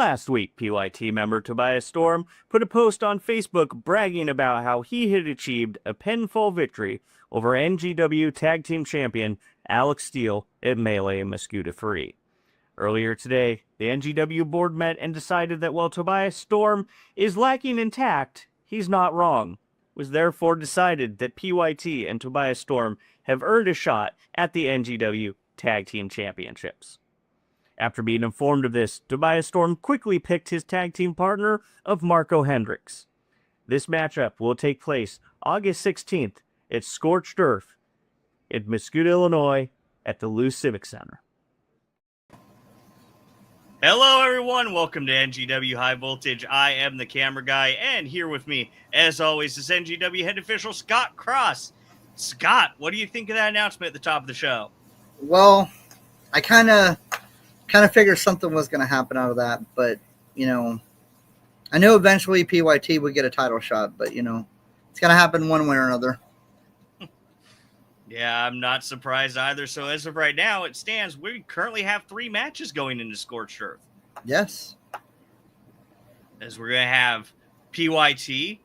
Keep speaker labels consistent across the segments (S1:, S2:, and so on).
S1: Last week, PYT member Tobias Storm put a post on Facebook bragging about how he had achieved a pinfall victory over NGW Tag Team Champion Alex Steele at Melee Mosquito Free. Earlier today, the NGW board met and decided that while Tobias Storm is lacking in tact, he's not wrong. It was therefore decided that PYT and Tobias Storm have earned a shot at the NGW Tag Team Championships. After being informed of this, Tobias Storm quickly picked his tag team partner of Marco Hendricks. This matchup will take place August 16th at Scorched Earth in Mosquito, Illinois at the Lou Civic Center. Hello, everyone. Welcome to NGW High Voltage. I am the camera guy, and here with me, as always, is NGW head official Scott Cross. Scott, what do you think of that announcement at the top of the show?
S2: Well, I kind of figured something was going to happen out of that, but, you know, I knew eventually PYT would get a title shot, but, you know, it's going to happen one way or another.
S1: Yeah, I'm not surprised either. So as of right now, it stands. We currently have 3 matches going into Scorched Earth.
S2: Yes.
S1: As we're going to have PYT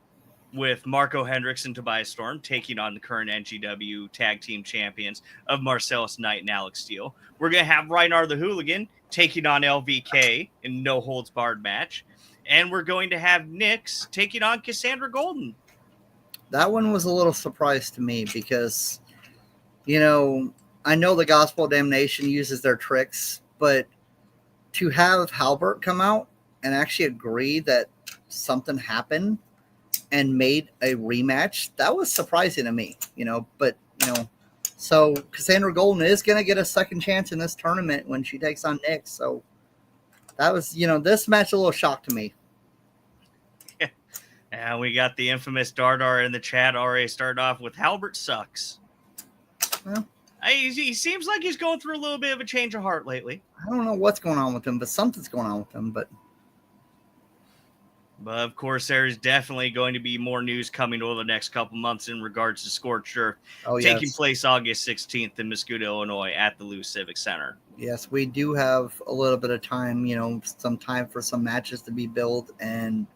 S1: with Marco Hendricks and Tobias Storm taking on the current NGW tag team champions of Marcellus Knight and Alex Steele. We're going to have Reinar the Hooligan taking on LVK in no holds barred match. And we're going to have Nyx taking on Cassandra Golden.
S2: That one was a little surprise to me because, you know, I know the Gospel of Damnation uses their tricks, but to have Halbert come out and actually agree that something happened and made a rematch, that was surprising to me, you know, but, you know, so Cassandra Golden is going to get a second chance in this tournament when she takes on Nyx. So that was, you know, this match a little shock to me.
S1: Yeah. And we got the infamous Dardar in the chat already started off with Halbert sucks.
S2: Well,
S1: he seems like he's going through a little bit of a change of heart lately.
S2: I don't know what's going on with him, but something's going on with him. But
S1: of course, there's definitely going to be more news coming over the next couple months in regards to Scorched Earth, taking place August 16th in Mosquito, Illinois at the Lou Civic Center.
S2: Yes, we do have a little bit of time, you know, some time for some matches to be built and,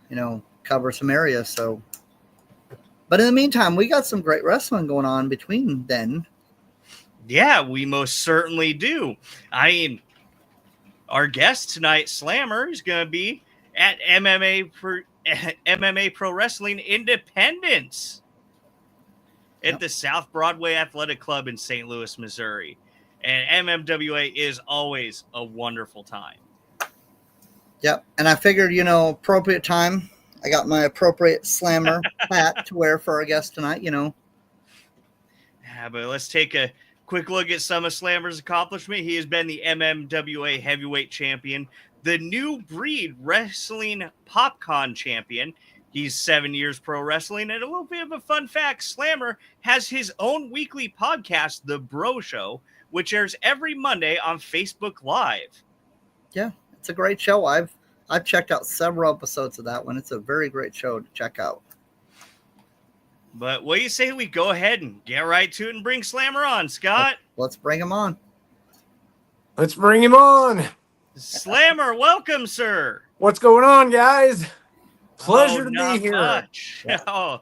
S2: you know, cover some areas. So, but in the meantime, we got some great wrestling going on between then. Yeah,
S1: we most certainly do. I mean, our guest tonight, Slammer, is going to be at MMA Pro Wrestling Independence at the South Broadway Athletic Club in St. Louis, Missouri. And MMWA is always a wonderful time.
S2: Yep. And I figured, you know, appropriate time. I got my appropriate Slammer hat to wear for our guest tonight, you know.
S1: Yeah, but let's take a quick look at some of Slammer's accomplishment. He has been the MMWA heavyweight champion, the New Breed Wrestling PopCon champion. He's 7 years pro wrestling. And a little bit of a fun fact, Slammer has his own weekly podcast, The Bro Show, which airs every Monday on Facebook Live.
S2: Yeah, it's a great show. I've checked out several episodes of that one. It's a very great show to check out.
S1: But what do you say we go ahead and get right to it and bring Slammer on, Scott?
S2: Let's bring him on.
S3: Let's bring him on.
S1: Slammer, welcome, sir.
S3: What's going on, guys? Pleasure to be here.
S1: Yeah. Oh,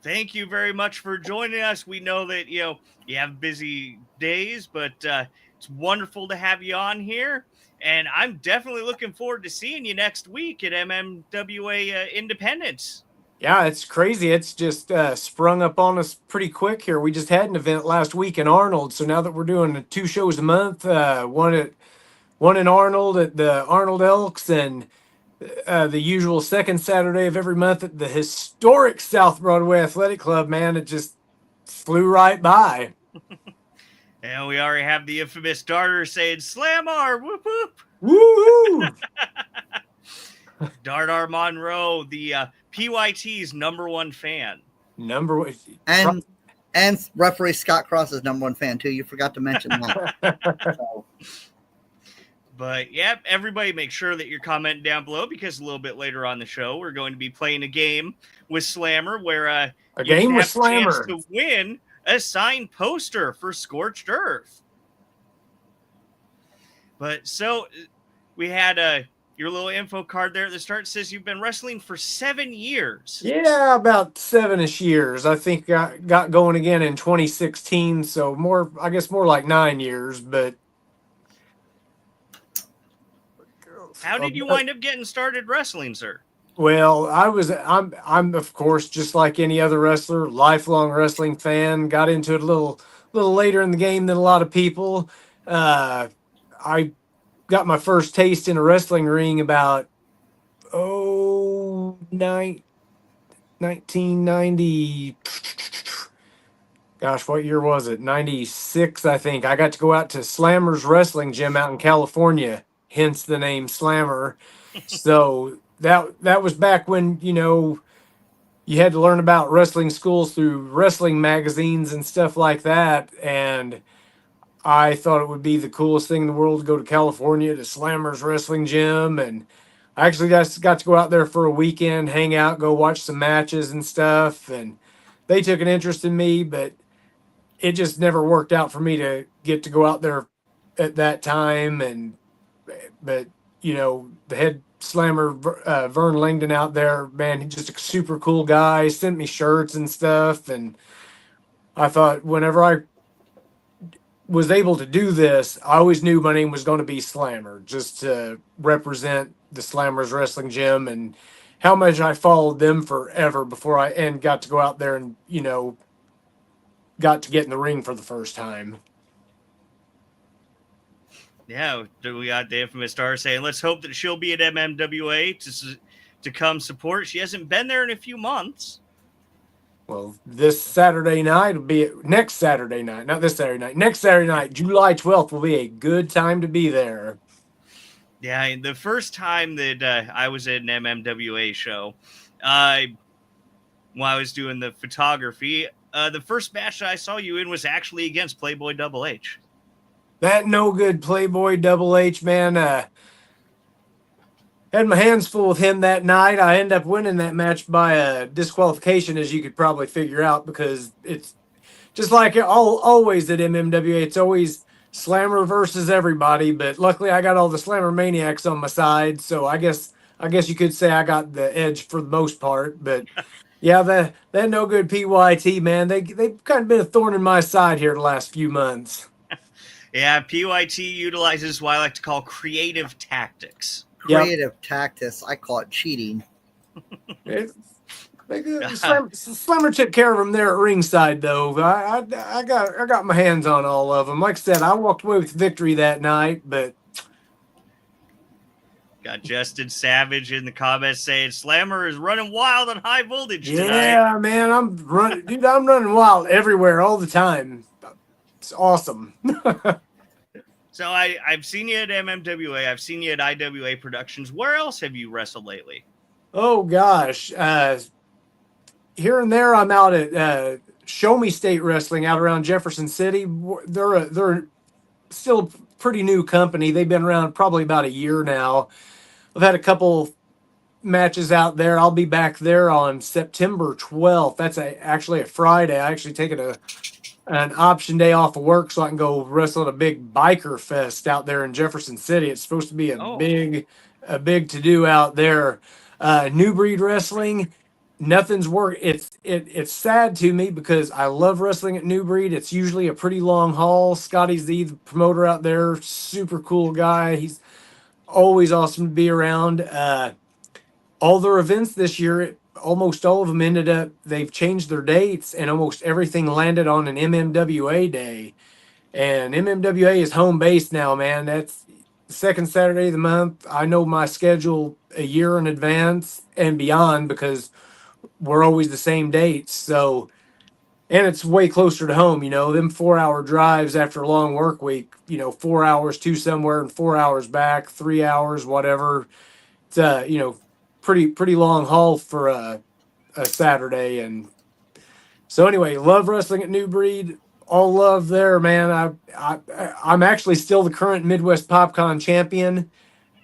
S1: thank you very much for joining us. We know that, you know, you have busy days, but it's wonderful to have you on here. And I'm definitely looking forward to seeing you next week at MMWA Independence.
S3: Yeah, it's crazy. It's just sprung up on us pretty quick here. We just had an event last week in Arnold. So now that we're doing 2 shows a month, one in Arnold at the Arnold Elks and the usual second Saturday of every month at the historic South Broadway Athletic Club, man, it just flew right by.
S1: And we already have the infamous Darter saying, Slammer, whoop, whoop.
S3: Woo!
S1: Dardar Monroe, the PYT's #1 fan.
S2: And referee Scott Cross is #1 fan, too. You forgot to mention that. So.
S1: But, yep, everybody make sure that you're commenting down below because a little bit later on the show, we're going to be playing a game with Slammer where
S3: a game with Slammer
S1: to win a signed poster for Scorched Earth. But so we had your little info card there at the start says you've been wrestling for 7 years.
S3: Yeah, about 7-ish years. I think I got going again in 2016, so I guess more like 9 years, but
S1: How did you wind up getting started wrestling, sir?
S3: well, I'm of course just like any other wrestler, lifelong wrestling fan. Got into it a little later in the game than a lot of people. I got my first taste in a wrestling ring about 1990. Gosh, what year was it? 96, I think. I got to go out to Slammer's Wrestling Gym out in California, hence the name Slammer. So that was back when, you had to learn about wrestling schools through wrestling magazines and stuff like that. And I thought it would be the coolest thing in the world to go to California to Slammer's Wrestling Gym. And I actually just got to go out there for a weekend, hang out, go watch some matches and stuff. And they took an interest in me, but it just never worked out for me to get to go out there at that time. But the head slammer, Vern Langdon out there, man, he's just a super cool guy. He sent me shirts and stuff. And I thought whenever I was able to do this, I always knew my name was going to be Slammer, just to represent the Slammers Wrestling Gym and how much I followed them forever before I got to go out there and, got to get in the ring for the first time.
S1: Yeah, we got the infamous star saying, let's hope that she'll be at MMWA to come support. She hasn't been there in a few months.
S3: Well, this Saturday night will be next Saturday night, not this Saturday night. Next Saturday night, July 12th, will be a good time to be there.
S1: Yeah, the first time that I was at an MMWA show, while I was doing the photography, the first match that I saw you in was actually against Playboy Double H.
S3: That no good Playboy Double H, man. Had my hands full with him that night. I ended up winning that match by a disqualification, as you could probably figure out, because it's just like always at MMWA. It's always Slammer versus everybody, but luckily I got all the Slammer maniacs on my side, so I guess you could say I got the edge for the most part. But yeah, that no good PYT, man, they've kind of been a thorn in my side here the last few months.
S1: Yeah, PYT utilizes what I like to call creative tactics.
S2: Creative tactics. I call it cheating.
S3: Slammer took care of them there at ringside, though. I got my hands on all of them. Like I said, I walked away with victory that night, but
S1: got Justin Savage in the comments saying Slammer is running wild on High Voltage tonight.
S3: Yeah, man, I'm running wild everywhere all the time. It's awesome.
S1: So I've seen you at MMWA. I've seen you at IWA Productions. Where else have you wrestled lately?
S3: Oh, gosh. Here and there, I'm out at Show Me State Wrestling out around Jefferson City. They're still a pretty new company. They've been around probably about a year now. I've had a couple matches out there. I'll be back there on September 12th. That's actually a Friday. I actually taken an option day off of work so I can go wrestle at a big biker fest out there in Jefferson City. It's supposed to be a big to do out there. New Breed Wrestling, nothing's work. It's sad to me because I love wrestling at New Breed. It's usually a pretty long haul. Scotty's the promoter out there, super cool guy. He's always awesome to be around. All their events this year, almost all of them they've changed their dates, and almost everything landed on an MMWA day. And MMWA is home base now, man. That's the second Saturday of the month. I know my schedule a year in advance and beyond because we're always the same dates. So, and it's way closer to home, them 4-hour drives after a long work week, 4 hours to somewhere and 4 hours back, 3 hours, whatever. It's pretty long haul for a Saturday. And so anyway, love wrestling at New Breed. All love there, man. I'm actually still the current Midwest PopCon champion,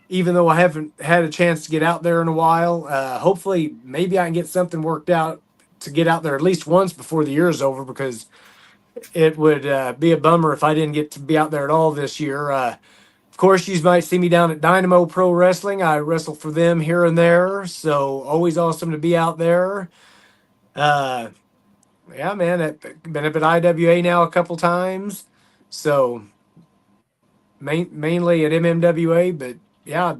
S3: even though I haven't had a chance to get out there in a while. Hopefully, maybe I can get something worked out to get out there at least once before the year is over, because it would be a bummer if I didn't get to be out there at all this year. Of course, you might see me down at Dynamo Pro Wrestling. I wrestle for them here and there, so always awesome to be out there. Uh, yeah, man, I've been up at IWA now a couple times, so mainly at MMWA, but yeah,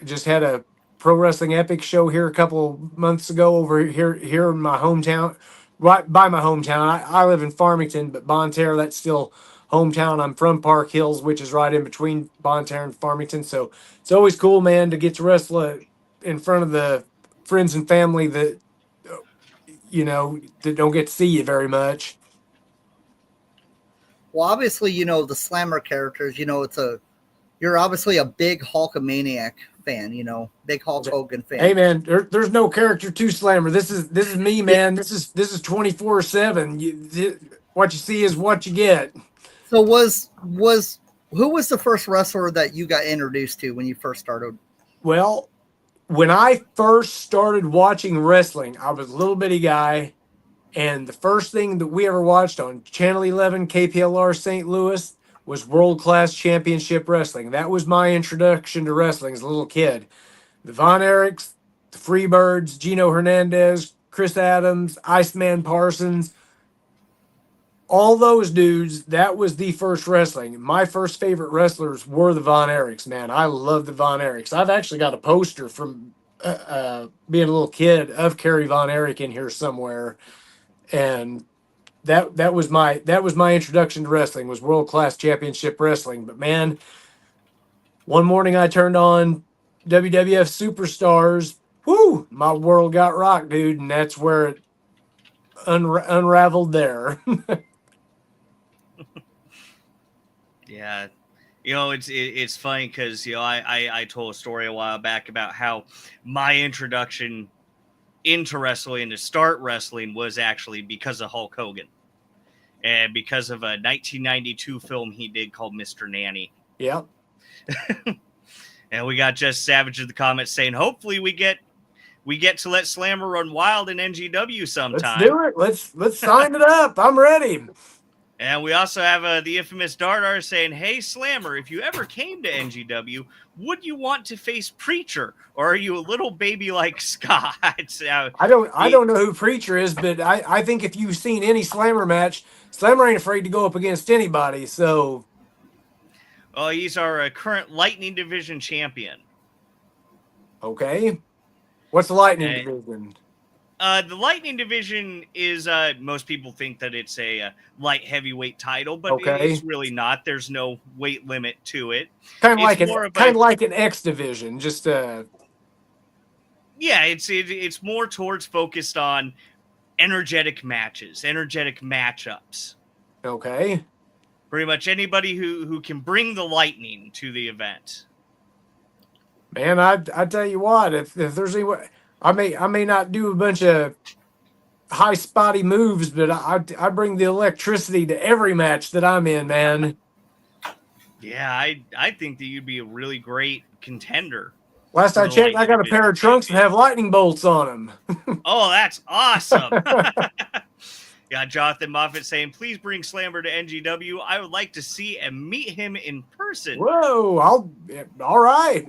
S3: just had a pro wrestling epic show here a couple months ago over here in my hometown, right by my hometown. I live in Farmington, but Bonne Terre, that's still hometown. I'm from Park Hills, which is right in between Bonne Terre and Farmington. So it's always cool, man, to get to wrestle in front of the friends and family that that don't get to see you very much.
S2: Well, obviously, the Slammer characters, you're obviously a big Hulkamaniac fan, big Hulk Hogan fan.
S3: Hey man, there's no character to Slammer. This is me, man. This is 24/7. What you see is what you get.
S2: So who was the first wrestler that you got introduced to when you first started?
S3: Well, when I first started watching wrestling, I was a little bitty guy, and the first thing that we ever watched on Channel 11 KPLR St. Louis was World Class Championship Wrestling. That was my introduction to wrestling as a little kid. The Von Erichs, the Freebirds, Gino Hernandez, Chris Adams, Iceman Parsons, all those dudes, that was the first wrestling. My first favorite wrestlers were the Von Erichs, man. I love the Von Erichs. I've actually got a poster from being a little kid of Kerry Von Erich in here somewhere. And that was my introduction to wrestling, was World Class Championship Wrestling. But man, one morning I turned on WWF Superstars. Whoo! My world got rocked, dude, and that's where it unraveled there.
S1: Yeah. It's funny because, I told a story a while back about how my introduction into wrestling, to start wrestling, was actually because of Hulk Hogan and because of a 1992 film he did called Mr. Nanny.
S3: Yep.
S1: And we got Just Savage in the comments saying, hopefully we get to let Slammer run wild in NGW sometime.
S3: Let's do it. Let's sign it up. I'm ready.
S1: And we also have the infamous Dardar saying, hey, Slammer, if you ever came to NGW, would you want to face Preacher, or are you a little baby like Scott?
S3: I don't know who Preacher is, but I think if you've seen any Slammer match, Slammer ain't afraid to go up against anybody. So,
S1: he's our current Lightning Division champion.
S3: Okay, what's the Lightning Division?
S1: The Lightning Division is, most people think that it's a light heavyweight title, but it's really not. There's no weight limit to it.
S3: Kind of like an X Division, just yeah.
S1: It's more towards focused on energetic matches, energetic matchups.
S3: Okay.
S1: Pretty much anybody who can bring the lightning to the event.
S3: Man, I tell you what, if there's any way, I may not do a bunch of high spotty moves, but I bring the electricity to every match that I'm in, man.
S1: Yeah, I think that you'd be a really great contender.
S3: Last I checked, I got a pair of trunks that have lightning bolts on them.
S1: Oh, that's awesome. Got Jonathan Moffat saying, please bring Slammer to NGW. I would like to see and meet him in person.
S3: Whoa, all right.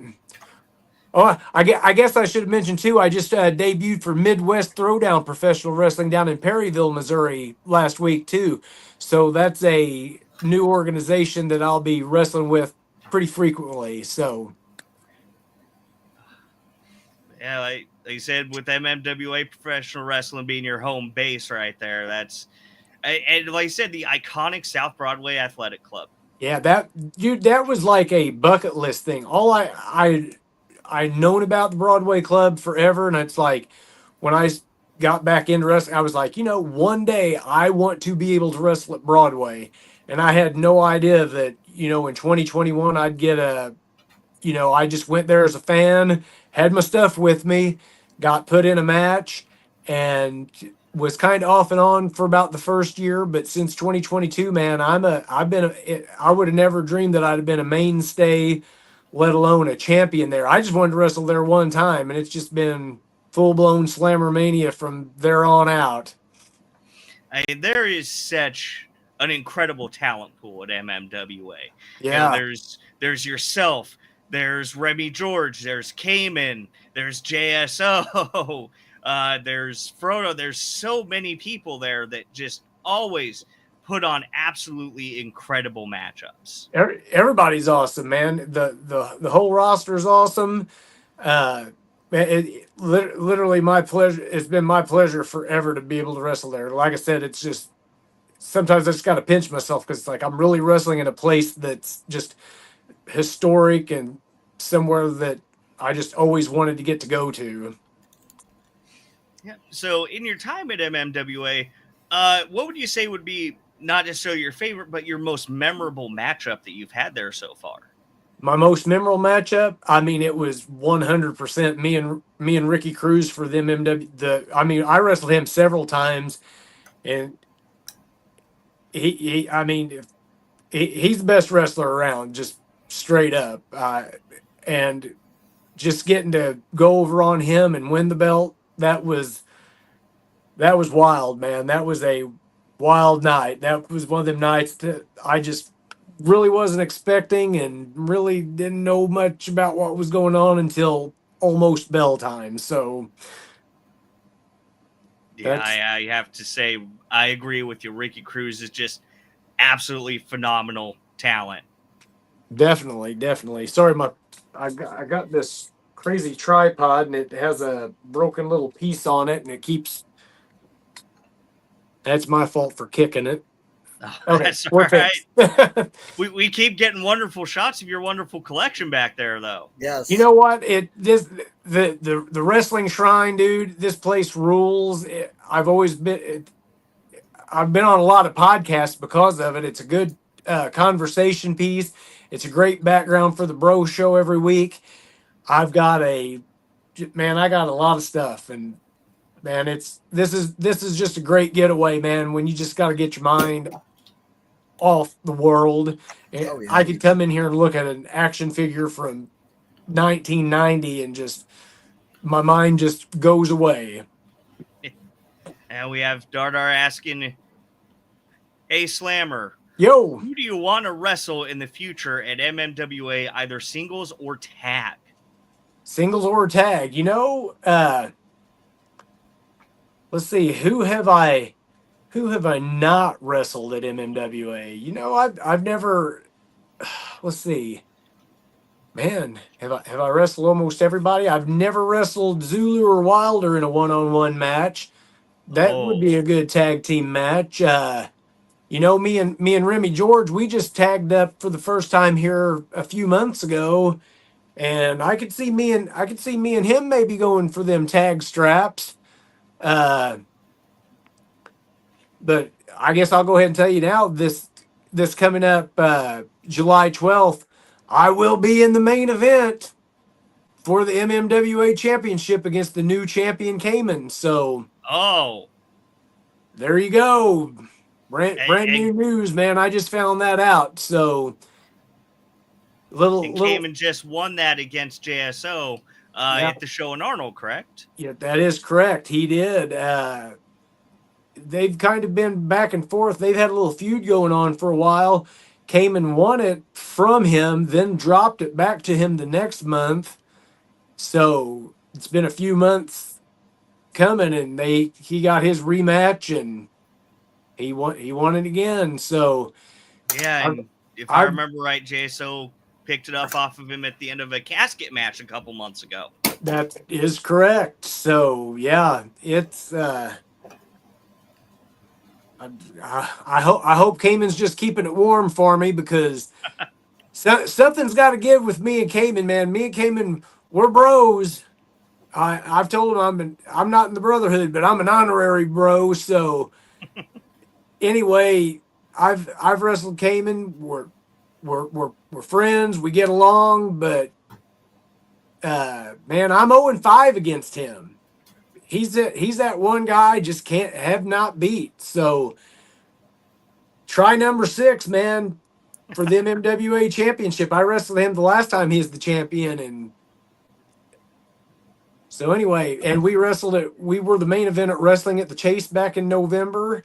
S3: Oh, I guess I should have mentioned, too, I just debuted for Midwest Throwdown Professional Wrestling down in Perryville, Missouri last week, too. So that's a new organization that I'll be wrestling with pretty frequently. So,
S1: yeah, like you said, with MMWA Professional Wrestling being your home base right there, and like I said, the iconic South Broadway Athletic Club.
S3: Yeah, that was like a bucket list thing. All I known about the Broadway Club forever, and it's like when I got back into wrestling, I was like, one day I want to be able to wrestle at Broadway, and I had no idea that in 2021 I'd get I just went there as a fan, had my stuff with me, got put in a match, and was kind of off and on for about the first year. But since 2022, man, I would have never dreamed that I'd have been a mainstay, let alone a champion there. I just wanted to wrestle there one time, and it's just been full-blown Slammer mania from there on out.
S1: There is such an incredible talent pool at MMWA.
S3: Yeah.
S1: There's yourself, there's Remy George, there's Cayman, there's JSO, there's Frodo. There's so many people there that just always put on absolutely incredible matchups.
S3: Everybody's awesome, man. The whole roster is awesome. Literally my pleasure. It's been my pleasure forever to be able to wrestle there. Like I said, it's just sometimes I just got to pinch myself because it's like I'm really wrestling in a place that's just historic and somewhere that I just always wanted to get to go to.
S1: Yeah. So in your time at MMWA, what would you say would be not just so your favorite, but your most memorable matchup that you've had there so far?
S3: My most memorable matchup, I mean, it was 100% me and Ricky Cruz for the MMW. I mean, I wrestled him several times, and he's the best wrestler around, just straight up. And just getting to go over on him and win the belt, that was wild, man. That was a wild night. That was one of them nights that I just really wasn't expecting and really didn't know much about what was going on until almost bell time. So
S1: yeah, I have to say I agree with you. Ricky Cruz is just absolutely phenomenal talent.
S3: Definitely. Sorry, I got this crazy tripod and it has a broken little piece on it and it keeps. That's my fault for kicking it.
S1: Oh,
S3: okay,
S1: that's all
S3: we're
S1: right. we keep getting wonderful shots of your wonderful collection back there, though.
S2: Yes.
S3: You know what? The wrestling shrine, dude. This place rules. I've been on a lot of podcasts because of it. It's a good conversation piece. It's a great background for the bro show every week. I got a lot of stuff, and man, this is just a great getaway, man. When you just got to get your mind off the world.
S2: Oh, yeah.
S3: I could come in here and look at an action figure from 1990 and just my mind just goes away.
S1: And we have Dardar asking, "Hey Slammer,
S3: Yo,
S1: who do you want to wrestle in the future at MMWA, either singles or tag?"
S3: Singles or tag? Let's see. Who have I not wrestled at MMWA? I've never. Let's see. Man, have I wrestled almost everybody? I've never wrestled Zulu or Wilder in a one-on-one match. That would be a good tag team match. Me and Remy George, we just tagged up for the first time here a few months ago, and I could see me and him maybe going for them tag straps. But I guess I'll go ahead and tell you now, this coming up July 12th, I will be in the main event for the MMWA championship against the new champion Cayman. So there you go. Brand new news, man. I just found that out. So
S1: Cayman just won that against JSO at the show in Arnold, correct?
S3: Yeah, that is correct. He did. They've kind of been back and forth. They've had a little feud going on for a while. Cayman won it from him, then dropped it back to him the next month. So it's been a few months coming, and he got his rematch, and he won it again. So
S1: yeah, and if I remember right, JSO picked it up off of him at the end of a casket match a couple months ago.
S3: That is correct. So yeah, it's. I hope Cayman's just keeping it warm for me because something's got to give with me and Cayman, man. Me and Cayman, we're bros. I've told him I'm not in the brotherhood, but I'm an honorary bro. So anyway, I've wrestled Cayman. We're friends. We get along, but man, I'm 0-5 against him. He's that one guy I just have not beat. So try number 6, man, for the MMWA championship. I wrestled him the last time he was the champion, and so anyway, and we wrestled it. We were the main event at Wrestling at the Chase back in November.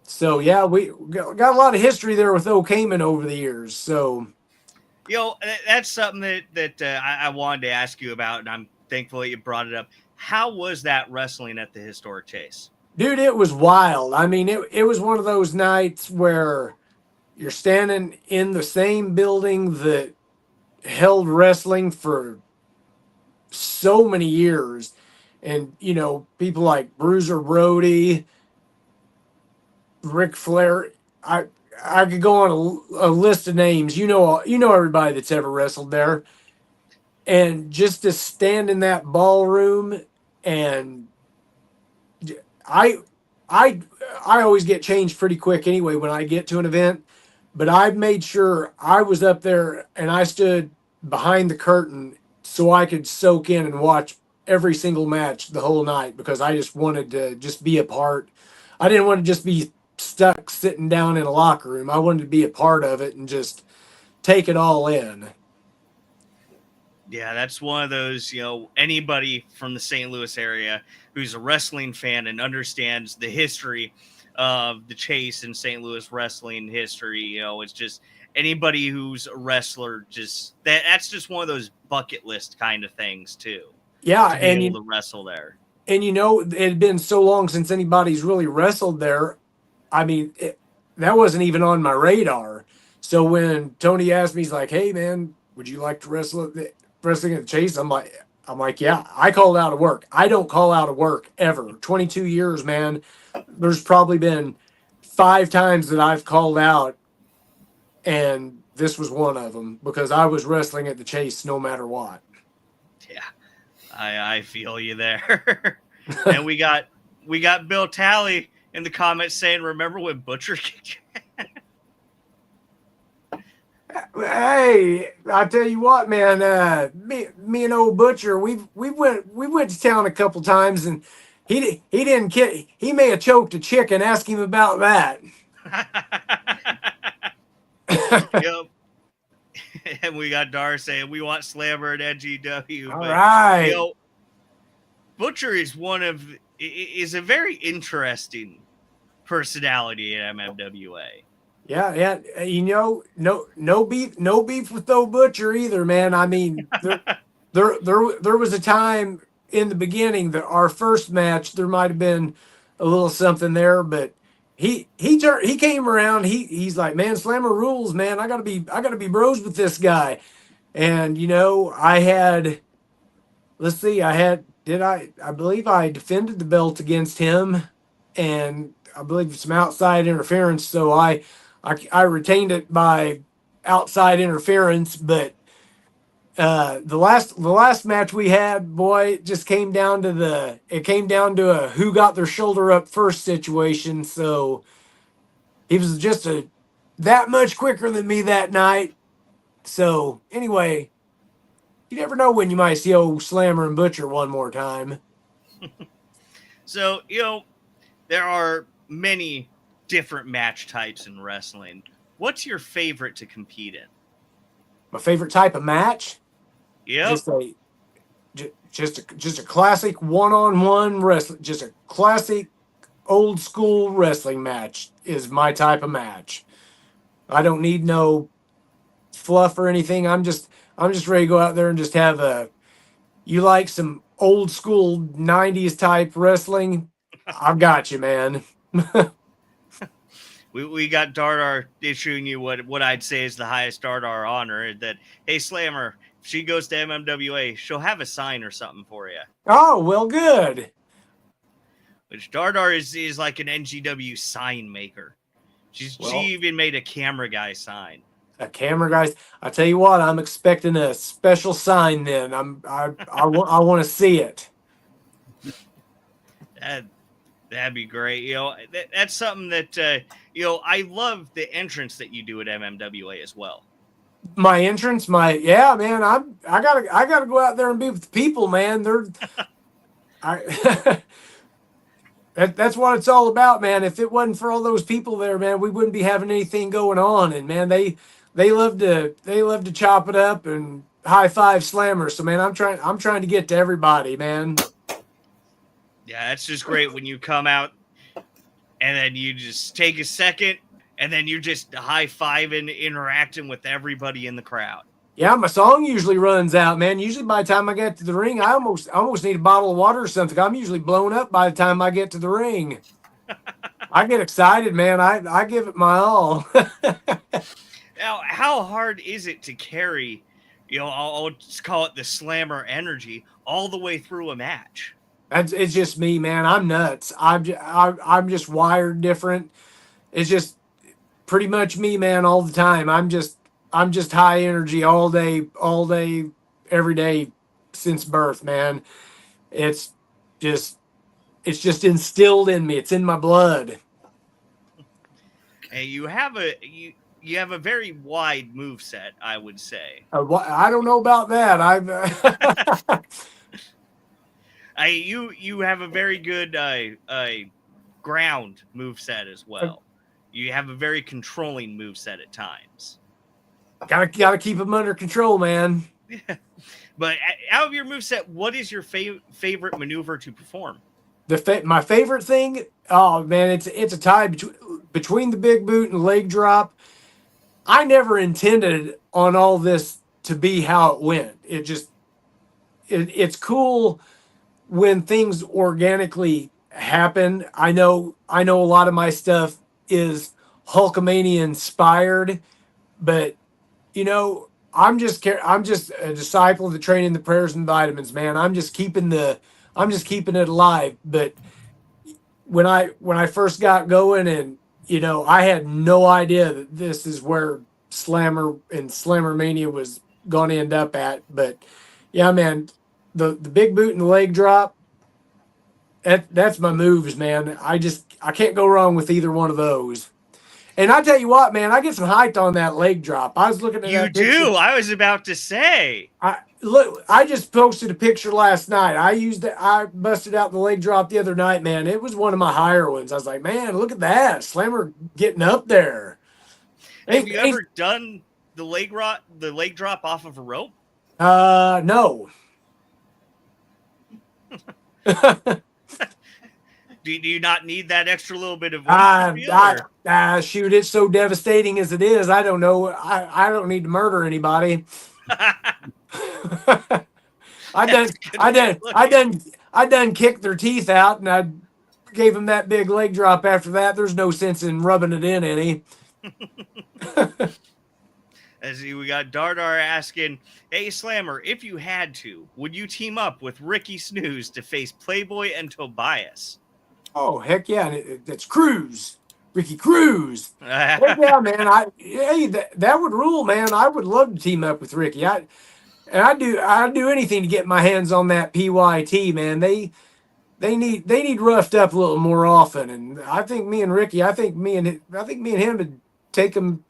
S3: So yeah, we got a lot of history there with O'Kaman over the years. So
S1: that's something that I wanted to ask you about, and I'm thankful that you brought it up. How was that wrestling at the historic Chase?
S3: dude, it was wild. I mean, it was one of those nights where you're standing in the same building that held wrestling for so many years. And, you know, people like Bruiser Brody, Ric Flair. I could go on a list of names. You know everybody that's ever wrestled there. And just to stand in that ballroom, and I I I always get changed pretty quick anyway when I get to an event, but I made sure I was up there and I stood behind the curtain so I could soak in and watch every single match the whole night because I just wanted to just be a part. I didn't want to just be stuck sitting down in a locker room. I wanted to be a part of it and just take it all in.
S1: Yeah, that's one of those, anybody from the St. Louis area who's a wrestling fan and understands the history of the Chase and St. Louis wrestling history. It's just anybody who's a wrestler, that's just one of those bucket list kind of things too.
S3: Yeah,
S1: to be able to wrestle there.
S3: And it had been so long since anybody's really wrestled there. I mean, that wasn't even on my radar. So when Tony asked me, he's like, "Hey man, would you like to wrestling at the Chase?" I'm like, yeah. I called out of work. I don't call out of work ever. 22 years, man. There's probably been 5 times that I've called out, and this was one of them because I was wrestling at the Chase no matter what.
S1: Yeah, I feel you there. And we got Bill Talley in the comments saying, "Remember when Butcher kicked you?"
S3: Hey, I tell you what, man. Me and old Butcher, we went to town a couple times, and he didn't kick. He may have choked a chicken. Ask him about that.
S1: Yep. And we got Dar saying we want Slammer at NGW.
S3: All right.
S1: Butcher is a very interesting personality at MMWA.
S3: Yeah. No beef with old Butcher either, man. I mean, there was a time in the beginning that our first match there might have been a little something there, but he came around. He's like, "Man, Slammer rules, man. I gotta be bros with this guy." And I believe I defended the belt against him, and I believe some outside interference. So I retained it by outside interference, but the last match we had, boy, it just came down to a who got their shoulder up first situation. So he was just that much quicker than me that night. So anyway, you never know when you might see old Slammer and Butcher one more time.
S1: So there are many different match types in wrestling. What's your favorite to compete in?
S3: My favorite type of match?
S1: Yep.
S3: Just a classic one-on-one wrestling, just a classic old school wrestling match is my type of match. I don't need no fluff or anything. I'm just ready to go out there and just have you like some old school 90s type wrestling? I've got you, man.
S1: We got Dardar issuing you what I'd say is the highest Dardar honor, that, hey, Slammer, if she goes to MMWA, she'll have a sign or something for you.
S3: Oh, well, good.
S1: Which Dardar is like an NGW sign maker. She even made a camera guy sign.
S3: A camera guy. I tell you what, I'm expecting a special sign then. I want to see it.
S1: That'd be great. That's something that I love the entrance that you do at MMWA as well.
S3: My entrance, man. I gotta go out there and be with the people, man. That's what it's all about, man. If it wasn't for all those people there, man, we wouldn't be having anything going on. And man, they love to chop it up and high five Slammer. So man, I'm trying to get to everybody, man.
S1: Yeah, that's just great when you come out and then you just take a second, and then you're just high-fiving, interacting with everybody in the crowd.
S3: Yeah, my song usually runs out, man. Usually by the time I get to the ring, I almost need a bottle of water or something. I'm usually blown up by the time I get to the ring. I get excited, man. I give it my all.
S1: Now, how hard is it to carry, I'll just call it the slammer energy, all the way through a match?
S3: It's just me, man. I'm nuts. I'm just wired different. It's just pretty much me, man, all the time. I'm just high energy all day, every day since birth, man. It's just instilled in me. It's in my blood.
S1: And you have a very wide move set, I would say.
S3: I don't know about that.
S1: You have a very good ground move set as well. You have a very controlling move set at times.
S3: Gotta keep them under control, man.
S1: But out of your move set, what is your favorite maneuver to perform?
S3: My favorite thing, oh man, it's a tie between the big boot and leg drop. I never intended on all this to be how it went. It's cool when things organically happen. I know a lot of my stuff is Hulkamania inspired, but I'm just a disciple of the training, the prayers and vitamins, man. I'm just keeping it alive. But when I first got going, and I had no idea that this is where Slammer and Slammer Mania was going to end up at. But yeah, man, the big boot and the leg drop, that's my moves, man. I can't go wrong with either one of those. And I tell you what, man, I get some height on that leg drop. I was looking at that picture.
S1: You do? I was about to say.
S3: I just posted a picture last night. I busted out the leg drop the other night, man. It was one of my higher ones. I was like, man, look at that. Slammer getting up there.
S1: Have you ever done the leg drop off of a rope?
S3: No.
S1: Do you not need that extra little bit of
S3: shoot, it's so devastating as it is. I don't know. I don't need to murder anybody. I done kicked their teeth out, and I gave them that big leg drop after that. There's no sense in rubbing it in any.
S1: As we got Dardar asking, hey Slammer, if you had to, would you team up with Ricky Snooze to face Playboy and Tobias?
S3: Oh, heck yeah. That's Cruz. Ricky Cruz. Heck yeah, man. That would rule, man. I would love to team up with Ricky. I'd do anything to get my hands on that PYT, man. They need roughed up a little more often. And I think me and Ricky, I think me and him would take him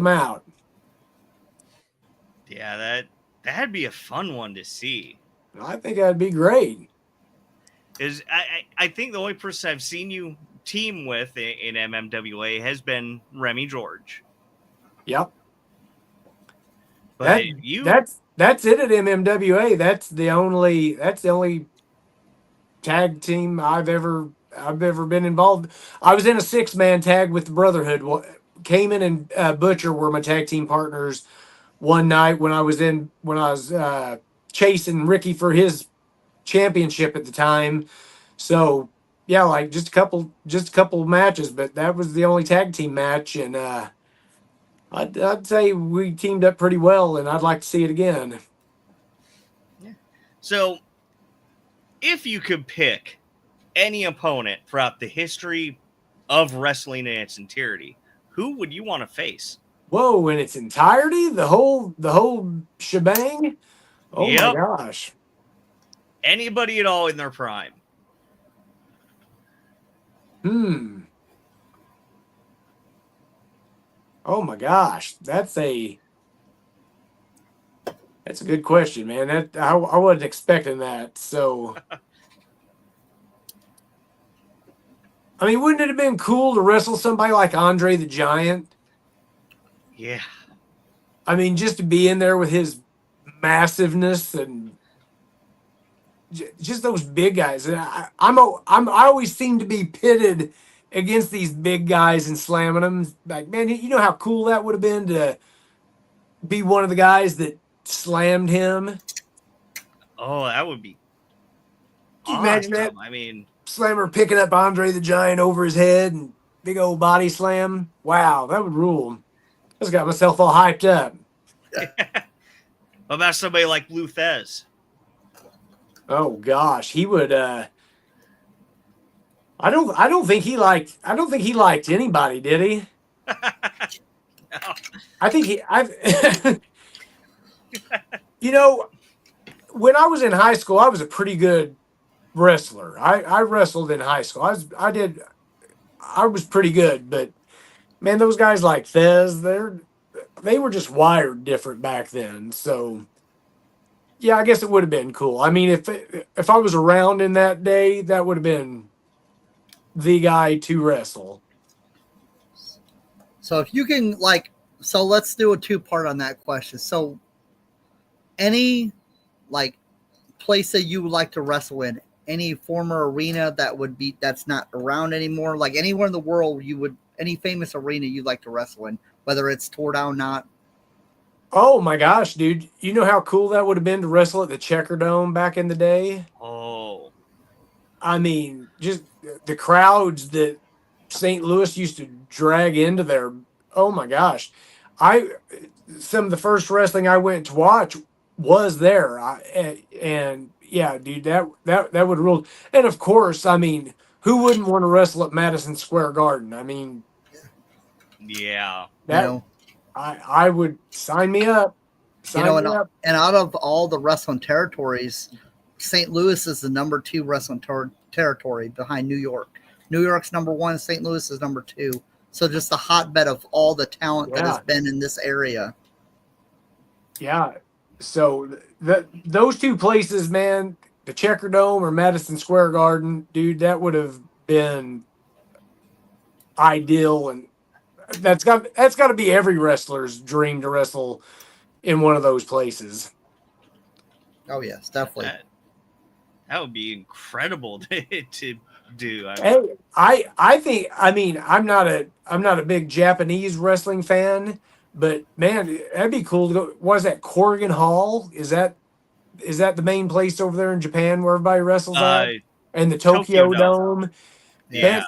S3: out.
S1: Yeah, that'd be a fun one to see.
S3: I think that'd be great.
S1: I think the only person I've seen you team with in MMWA has been Remy George.
S3: Yep.
S1: But
S3: that's it at MMWA. That's the only tag team I've ever been involved. I was in a 6-man tag with the Brotherhood. Cayman and Butcher were my tag team partners one night when I was chasing Ricky for his championship at the time. So yeah, like just a couple matches, but that was the only tag team match, and I'd say we teamed up pretty well, and I'd like to see it again.
S1: Yeah. So if you could pick any opponent throughout the history of wrestling in its entirety, who would you want to face?
S3: Whoa, in its entirety? The whole shebang? Oh
S1: yep.
S3: My gosh.
S1: Anybody at all in their prime?
S3: Oh my gosh. That's a good question, man. I wasn't expecting that. So I mean, wouldn't it have been cool to wrestle somebody like Andre the Giant?
S1: Yeah.
S3: I mean, just to be in there with his massiveness and just those big guys. I always seem to be pitted against these big guys and slamming them. Like, man, you know how cool that would have been to be one of the guys that slammed him.
S1: Oh, that would be
S3: Can you imagine that?
S1: awesome. I mean,
S3: Slammer picking up Andre the Giant over his head and big old body slam. Wow, that would rule. I just got myself all hyped up.
S1: what about somebody like Lou Thez?
S3: Oh gosh, he would. I don't think he liked anybody, did he?
S1: No.
S3: I think you know, when I was in high school, I was a pretty good wrestler. I wrestled in high school. I was pretty good, but man, those guys like Fez, they were just wired different back then. So yeah, I guess it would have been cool. I mean, if I was around in that day, that would have been the guy to wrestle.
S2: So if you can so let's do a 2-part on that question. So any place that you would like to wrestle in, any former arena that's not around anymore, like anywhere in the world any famous arena you'd like to wrestle in, whether it's tore down, not.
S3: Oh my gosh, dude. You know how cool that would have been to wrestle at the Checker Dome back in the day?
S1: Oh.
S3: I mean, just the crowds that St. Louis used to drag into there. Oh my gosh. Some of the first wrestling I went to watch was there. And yeah, dude, that would rule. And of course, I mean, who wouldn't want to wrestle at Madison Square Garden? I mean,
S1: yeah.
S3: I would sign me up.
S2: And out of all the wrestling territories, St. Louis is the number 2 wrestling territory behind New York. New York's number 1, St. Louis is number 2. So just the hotbed of all the talent that has been in this area.
S3: Yeah. So those 2 places, man, the Checker Dome or Madison Square Garden, dude, that would have been ideal. And that's got to be every wrestler's dream to wrestle in one of those places.
S2: Oh yes, definitely.
S1: That would be incredible to do.
S3: I think. I mean, I'm not a big Japanese wrestling fan, but man, that'd be cool to go. What is that? Corrigan Hall? Is that the main place over there in Japan where everybody wrestles at? And the Tokyo Dome.
S1: Yeah,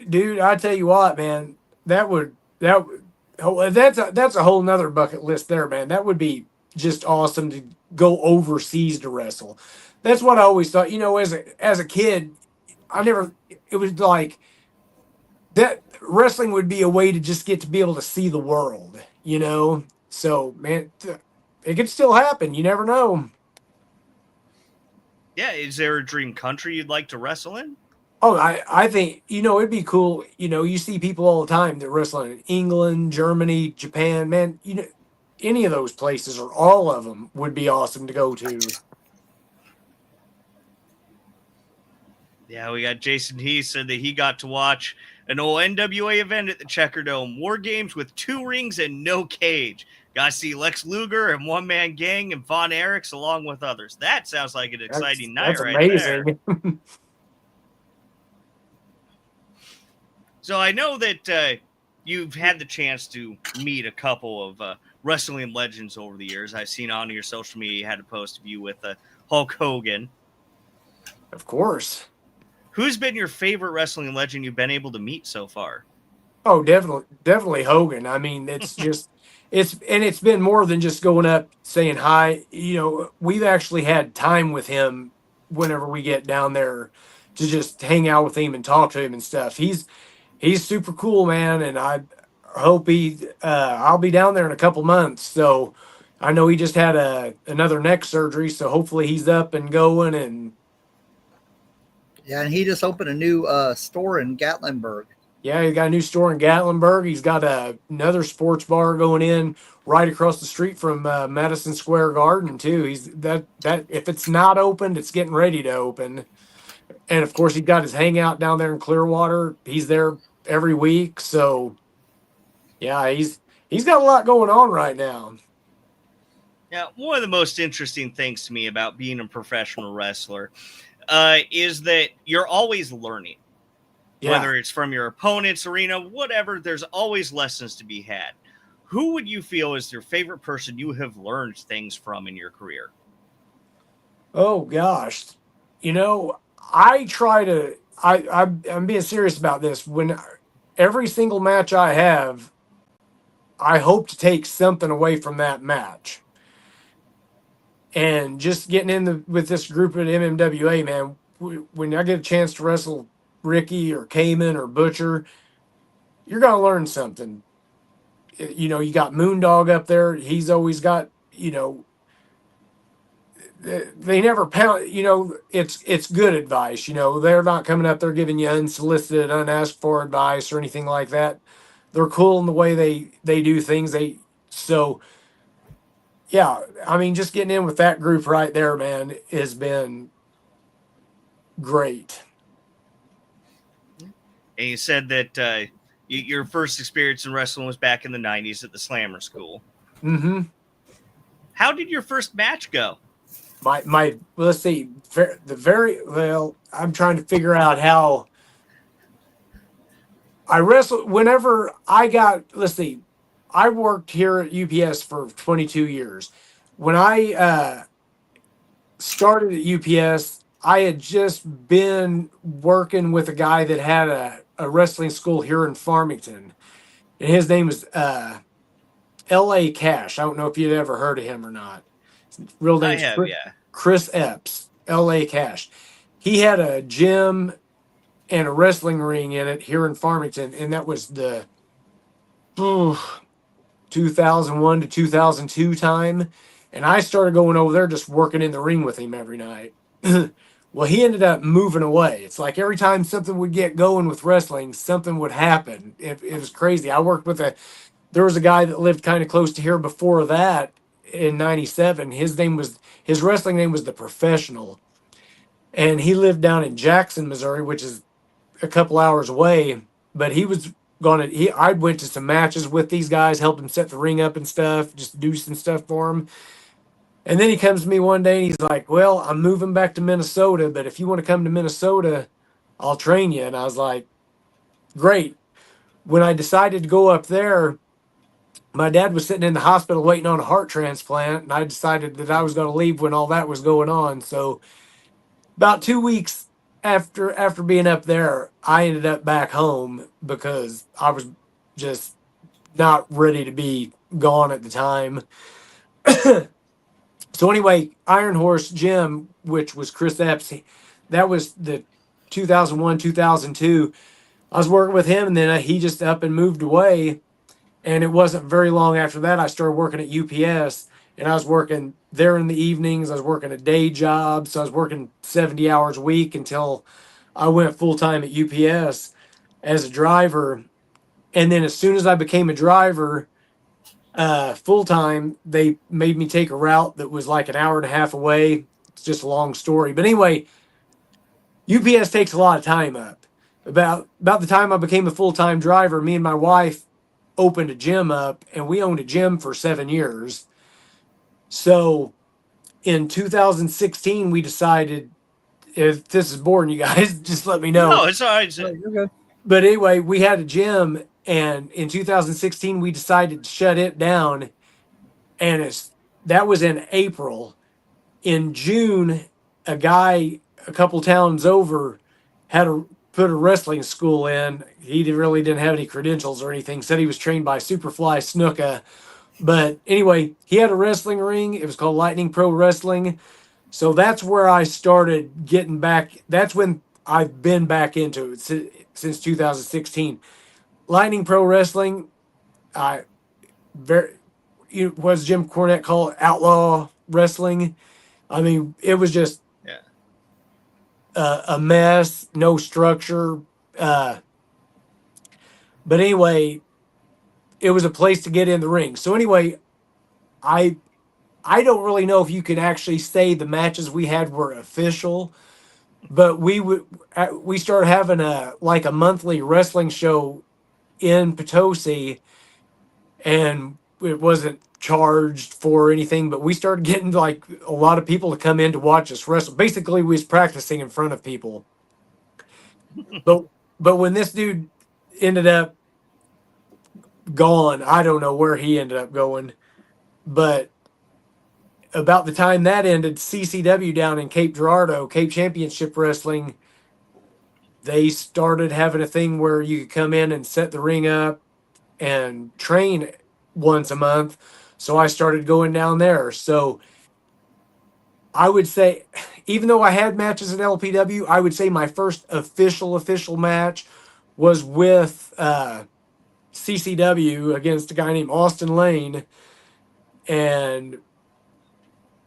S3: dude. I tell you what, man, that's a whole nother bucket list there, man. That would be just awesome to go overseas to wrestle. That's what I always thought. You know, as a kid, it was like that wrestling would be a way to just get to be able to see the world, you know? So, man, it could still happen. You never know.
S1: Yeah. Is there a dream country you'd like to wrestle in?
S3: Oh, I think, you know, it'd be cool. You know, you see people all the time that wrestle in England, Germany, Japan, man, you know, any of those places or all of them would be awesome to go to.
S1: Yeah, we got Jason. He said that he got to watch an old NWA event at the Checker Dome. War games with 2 rings and no cage. Got to see Lex Luger and One Man Gang and Von Erichs along with others. That sounds like an exciting night right amazing. There. So I know that you've had the chance to meet a couple of wrestling legends over the years. I've seen on your social media you had a post of you with Hulk Hogan.
S3: Of course.
S1: Who's been your favorite wrestling legend you've been able to meet so far?
S3: Oh, definitely Hogan. I mean, it's just it's been more than just going up saying hi. You know, we've actually had time with him whenever we get down there to just hang out with him and talk to him and stuff. He's super cool, man, and I hope I'll be down there in a couple months. So I know he just had another neck surgery, so hopefully he's up and going. And
S2: yeah, and he just opened a new store in Gatlinburg.
S3: Yeah, he got a new store in Gatlinburg. He's got another sports bar going in right across the street from Madison Square Garden too. He's that if it's not opened, it's getting ready to open. And of course, he's got his hangout down there in Clearwater. He's there every week. So yeah, he's got a lot going on right now.
S1: Yeah, one of the most interesting things to me about being a professional wrestler is that you're always learning.
S3: Yeah.
S1: whether it's from your opponent's arena, whatever, there's always lessons to be had. Who would you feel is your favorite person you have learned things from in your career?
S3: Oh gosh, I try to. I'm being serious about this. When every single match I have, I hope to take something away from that match. And just getting with this group at MMWA, man, when I get a chance to wrestle Ricky or Cayman or Butcher, you're gonna learn something. You got Moondog up there. He's always got, they never pound. It's good advice. They're not coming up there giving you unsolicited, unasked for advice or anything like that. They're cool in the way they do things. So yeah, I mean, just getting in with that group right there, man, has been great.
S1: And you said that your first experience in wrestling was back in the 90s at the Slammer School.
S3: Mm-hmm.
S1: How did your first match go?
S3: Let's see, I'm trying to figure out how I wrestled whenever let's see, I worked here at UPS for 22 years. When I started at UPS, I had just been working with a guy that had a wrestling school here in Farmington, and his name was L.A. Cash. I don't know if you'd ever heard of him or not. His real name's Chris Epps, L.A. Cash. He had a gym and a wrestling ring in it here in Farmington, and that was the 2001 to 2002 time. And I started going over there just working in the ring with him every night. Well, he ended up moving away. It's like every time something would get going with wrestling, something would happen. It was crazy. There was a guy that lived kind of close to here before that in 97. His wrestling name was The Professional. And he lived down in Jackson, Missouri, which is a couple hours away. But I went to some matches with these guys, helped him set the ring up and stuff, just do some stuff for him. And then he comes to me one day and he's like, well, I'm moving back to Minnesota, but if you want to come to Minnesota, I'll train you. And I was like, great. When I decided to go up there, my dad was sitting in the hospital waiting on a heart transplant, and I decided that I was going to leave when all that was going on. So about 2 weeks after being up there, I ended up back home because I was just not ready to be gone at the time. So anyway, Iron Horse Gym, which was Chris Epps, that was the 2001, 2002. I was working with him, and then he just up and moved away. And it wasn't very long after that I started working at UPS, and I was working there in the evenings. I was working a day job, so I was working 70 hours a week until I went full-time at UPS as a driver. And then as soon as I became a driver full-time, they made me take a route that was like an hour and a half away. It's just a long story. But anyway, UPS takes a lot of time up. About the time I became a full-time driver, me and my wife opened a gym up, and we owned a gym for 7 years. So in 2016, we decided, if this is boring you guys, just let me know.
S1: No, it's all right.
S2: Oh, you're good.
S3: But anyway, we had a gym, and in 2016, we decided to shut it down. And that was in April. In June, a guy a couple towns over put a wrestling school in. He really didn't have any credentials or anything. Said he was trained by Superfly Snuka. But anyway, he had a wrestling ring. It was called Lightning Pro Wrestling. So that's where I started getting back. That's when I've been back into it since 2016. Lightning Pro Wrestling, was Jim Cornette called outlaw wrestling. I mean, it was just a mess, no structure. But anyway, it was a place to get in the ring. So anyway, I don't really know if you can actually say the matches we had were official, but we started having a monthly wrestling show in Potosi, and it wasn't charged for anything, but we started getting like a lot of people to come in to watch us wrestle. Basically, we was practicing in front of people. But but when this dude ended up gone, I don't know where he ended up going, but about the time that ended, CCW down in Cape Girardeau, Cape Championship Wrestling, they started having a thing where you could come in and set the ring up and train once a month. So I started going down there. So I would say, even though I had matches at LPW, I would say my first official match was with CCW against a guy named Austin Lane. And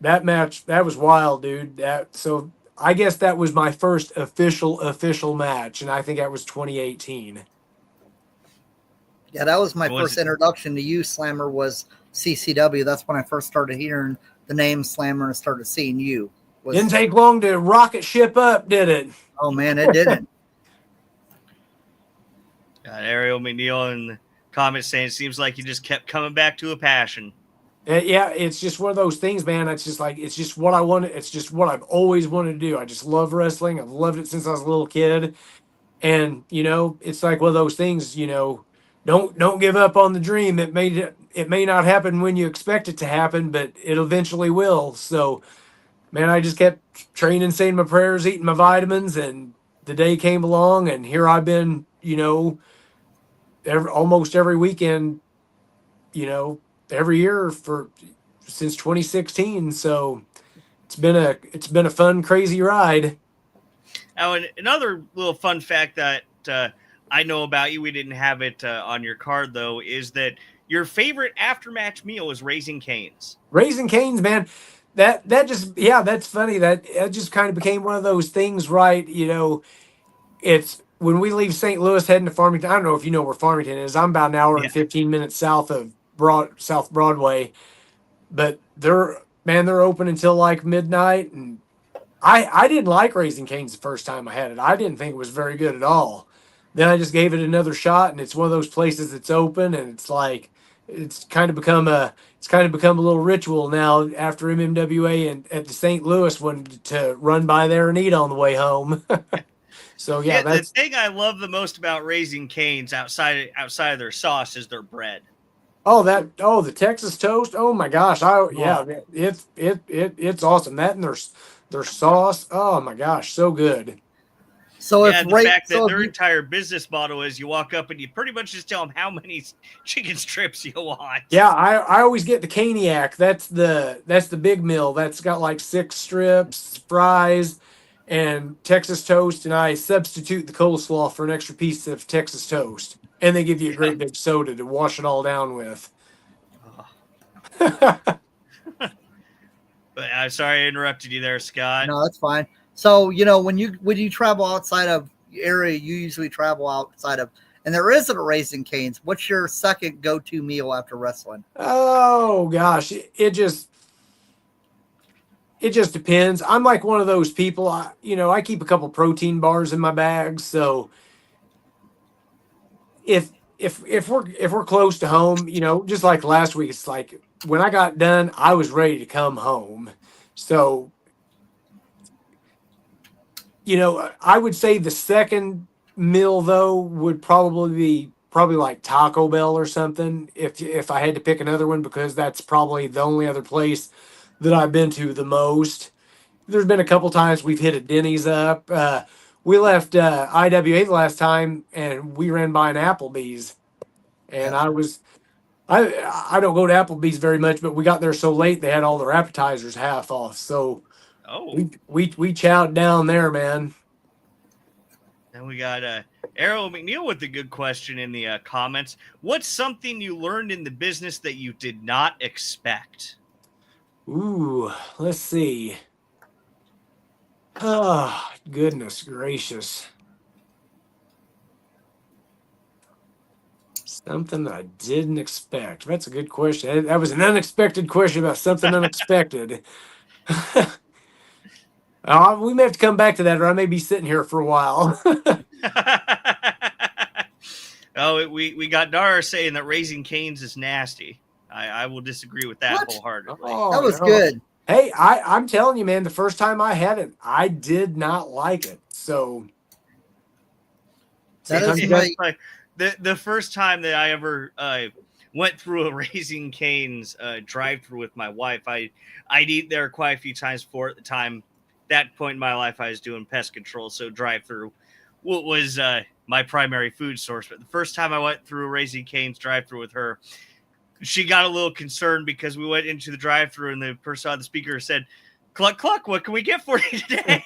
S3: that match, that was wild, dude. So I guess that was my first official match, and I think that was 2018.
S2: Yeah, that was my
S1: Was
S2: first
S1: it-
S2: introduction to you, Slammer, was CCW. That's when I first started hearing the name Slammer and started seeing you.
S3: Didn't take long to rocket ship up, did it?
S2: Oh, man, it didn't.
S1: Got Ariel McNeil in the comments saying it seems like you just kept coming back to a passion.
S3: Yeah, it's just one of those things, man. It's just like, it's just what I wanted. It's just what I've always wanted to do. I just love wrestling. I've loved it since I was a little kid. And, it's like one of those things, don't give up on the dream. It may not happen when you expect it to happen, but it eventually will. So, man, I just kept training, saying my prayers, eating my vitamins, and the day came along, and here I've been, almost every weekend, every year since 2016. So it's been a fun, crazy ride.
S1: Now, another little fun fact that I know about you, we didn't have it on your card though, is that your favorite after-match meal is Raising Cane's.
S3: Raising Cane's, man. That just, yeah, that's funny. That just kind of became one of those things, right? It's when we leave St. Louis heading to Farmington. I don't know if you know where Farmington is. I'm about an hour and 15 minutes south of South Broadway, but they're open until like midnight. And I didn't like Raising Cane's the first time I had it. I didn't think it was very good at all. Then I just gave it another shot, and it's one of those places that's open, and it's like it's kind of become a little ritual now after MMWA and at the St. Louis one to run by there and eat on the way home. So yeah,
S1: The
S3: that's
S1: thing I love the most about Raising Cane's outside of their sauce is their bread.
S3: the Texas toast. Oh my gosh. It's awesome. That and their sauce. Oh my gosh, so good.
S2: So
S1: Yeah,
S2: if
S1: the fact that
S2: so if
S1: their
S2: you-
S1: entire business model is you walk up and you pretty much just tell them how many chicken strips you want.
S3: Yeah, I always get the caniac. That's the big meal. That's got like 6 strips, fries, and Texas toast, and I substitute the coleslaw for an extra piece of Texas toast. And they give you a great big soda to wash it all down with.
S1: But I'm sorry I interrupted you there, Scott.
S2: No, that's fine. So, when you travel outside of the area you usually travel outside of, and there isn't a Raising Cane's, what's your second go-to meal after wrestling?
S3: Oh gosh, it just depends. I'm like one of those people. I keep a couple protein bars in my bag, so if we're close to home, just like last week, it's like when I got done, I was ready to come home. So, I would say the second meal though would probably be like Taco Bell or something if I had to pick another one, because that's probably the only other place that I've been to the most. There's been a couple times we've hit a Denny's up. We left IWA the last time and we ran by an Applebee's, and I don't go to Applebee's very much, but we got there so late they had all their appetizers half off. So we chowed down there, man.
S1: Then we got Errol McNeil with a good question in the comments. What's something you learned in the business that you did not expect?
S3: Ooh, let's see. Oh, goodness gracious. Something that I didn't expect. That's a good question. That was an unexpected question about something unexpected. We may have to come back to that, or I may be sitting here for a while.
S1: We got Dara saying that Raising Cane's is nasty. I will disagree with that wholeheartedly.
S2: That was good.
S3: Hey, I'm telling you, man, the first time I had it, I did not like it. So
S2: That is
S3: Sometimes
S2: my
S1: Like the first time that I ever went through a Raising Cane's drive-through with my wife, I'd eat there quite a few times before. At the time, that point in my life, I was doing pest control, so drive-through was my primary food source. But the first time I went through a Raising Cane's drive-through with her, she got a little concerned because we went into the drive-through and the person on the speaker said, "Cluck, cluck, what can we get for you today?"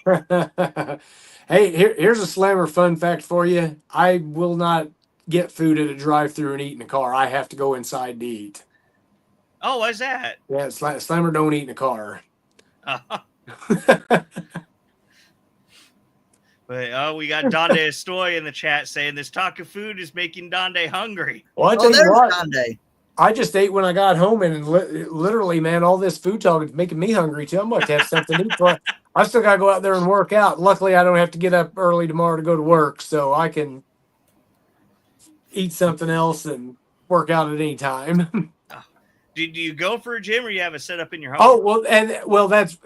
S3: Hey, here's a Slammer fun fact for you. I will not get food at a drive-through and eat in a car. I have to go inside to eat.
S1: Oh, what's that?
S3: Yeah, Slammer don't eat in a car.
S1: But we got Donde Estoy in the chat saying this talk of food is making Donde hungry.
S3: Well, I
S2: oh,
S3: tell you
S2: there's
S3: what,
S2: Sunday.
S3: I just ate when I got home, and literally, man, all this food talk is making me hungry too. I'm going to have something to eat. But I still got to go out there and work out. Luckily, I don't have to get up early tomorrow to go to work, so I can eat something else and work out at any time.
S1: Do you go for a gym or you have a setup in your home?
S3: Oh, that's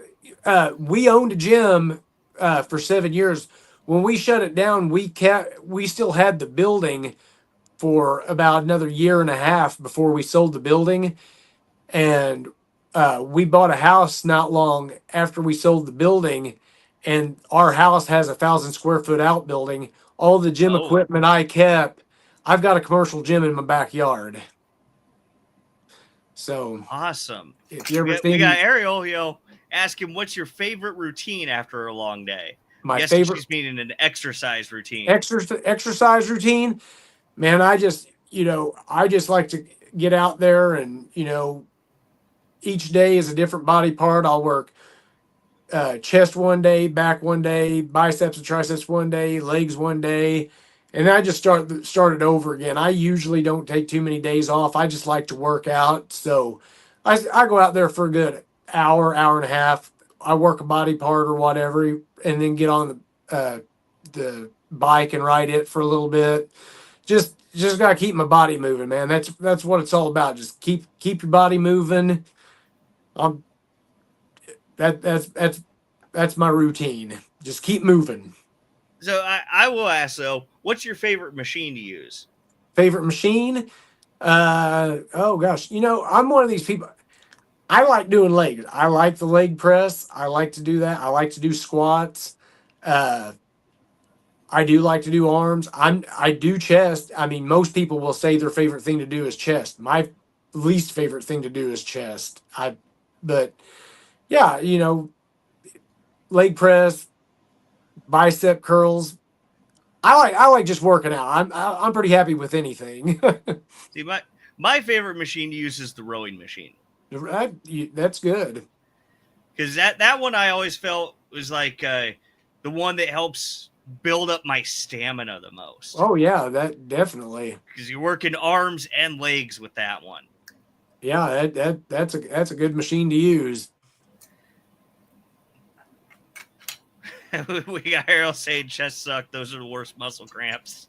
S3: we owned a gym for 7 years. When we shut it down, we still had the building for about another year and a half before we sold the building, and we bought a house not long after we sold the building, and our house has 1,000 square foot outbuilding. All the gym
S1: Oh.
S3: equipment I kept, I've got a commercial gym in my backyard. So
S1: Awesome.
S3: if you ever
S1: We got Ariel, ask him what's your favorite routine after a long day.
S3: my favorite
S1: She's meaning an exercise routine.
S3: exercise routine, man, I just like to get out there and, each day is a different body part. I'll work chest one day, back one day, biceps and triceps one day, legs one day, and I just start it over again. I usually don't take too many days off. I just like to work out, so I go out there for a good hour and a half. I work a body part or whatever, and then get on the bike and ride it for a little bit. Just gotta keep my body moving, man. That's what it's all about. Just keep your body moving. That's my routine. Just keep moving.
S1: So I will ask though, what's your favorite machine to use?
S3: Favorite machine? Oh gosh, I'm one of these people. I like doing legs. I like the leg press. I like to do that. I like to do squats. I do like to do arms. I do chest. I mean, most people will say their favorite thing to do is chest. My least favorite thing to do is chest. But yeah, leg press, bicep curls. I like just working out. I'm pretty happy with anything.
S1: See, my favorite machine to use is the rowing machine.
S3: That's good.
S1: Because that one I always felt was like the one that helps build up my stamina the most.
S3: Oh yeah, that definitely.
S1: Because you're working arms and legs with that one.
S3: Yeah, that's a good machine to use.
S1: We got Harold saying chest suck. Those are the worst muscle cramps.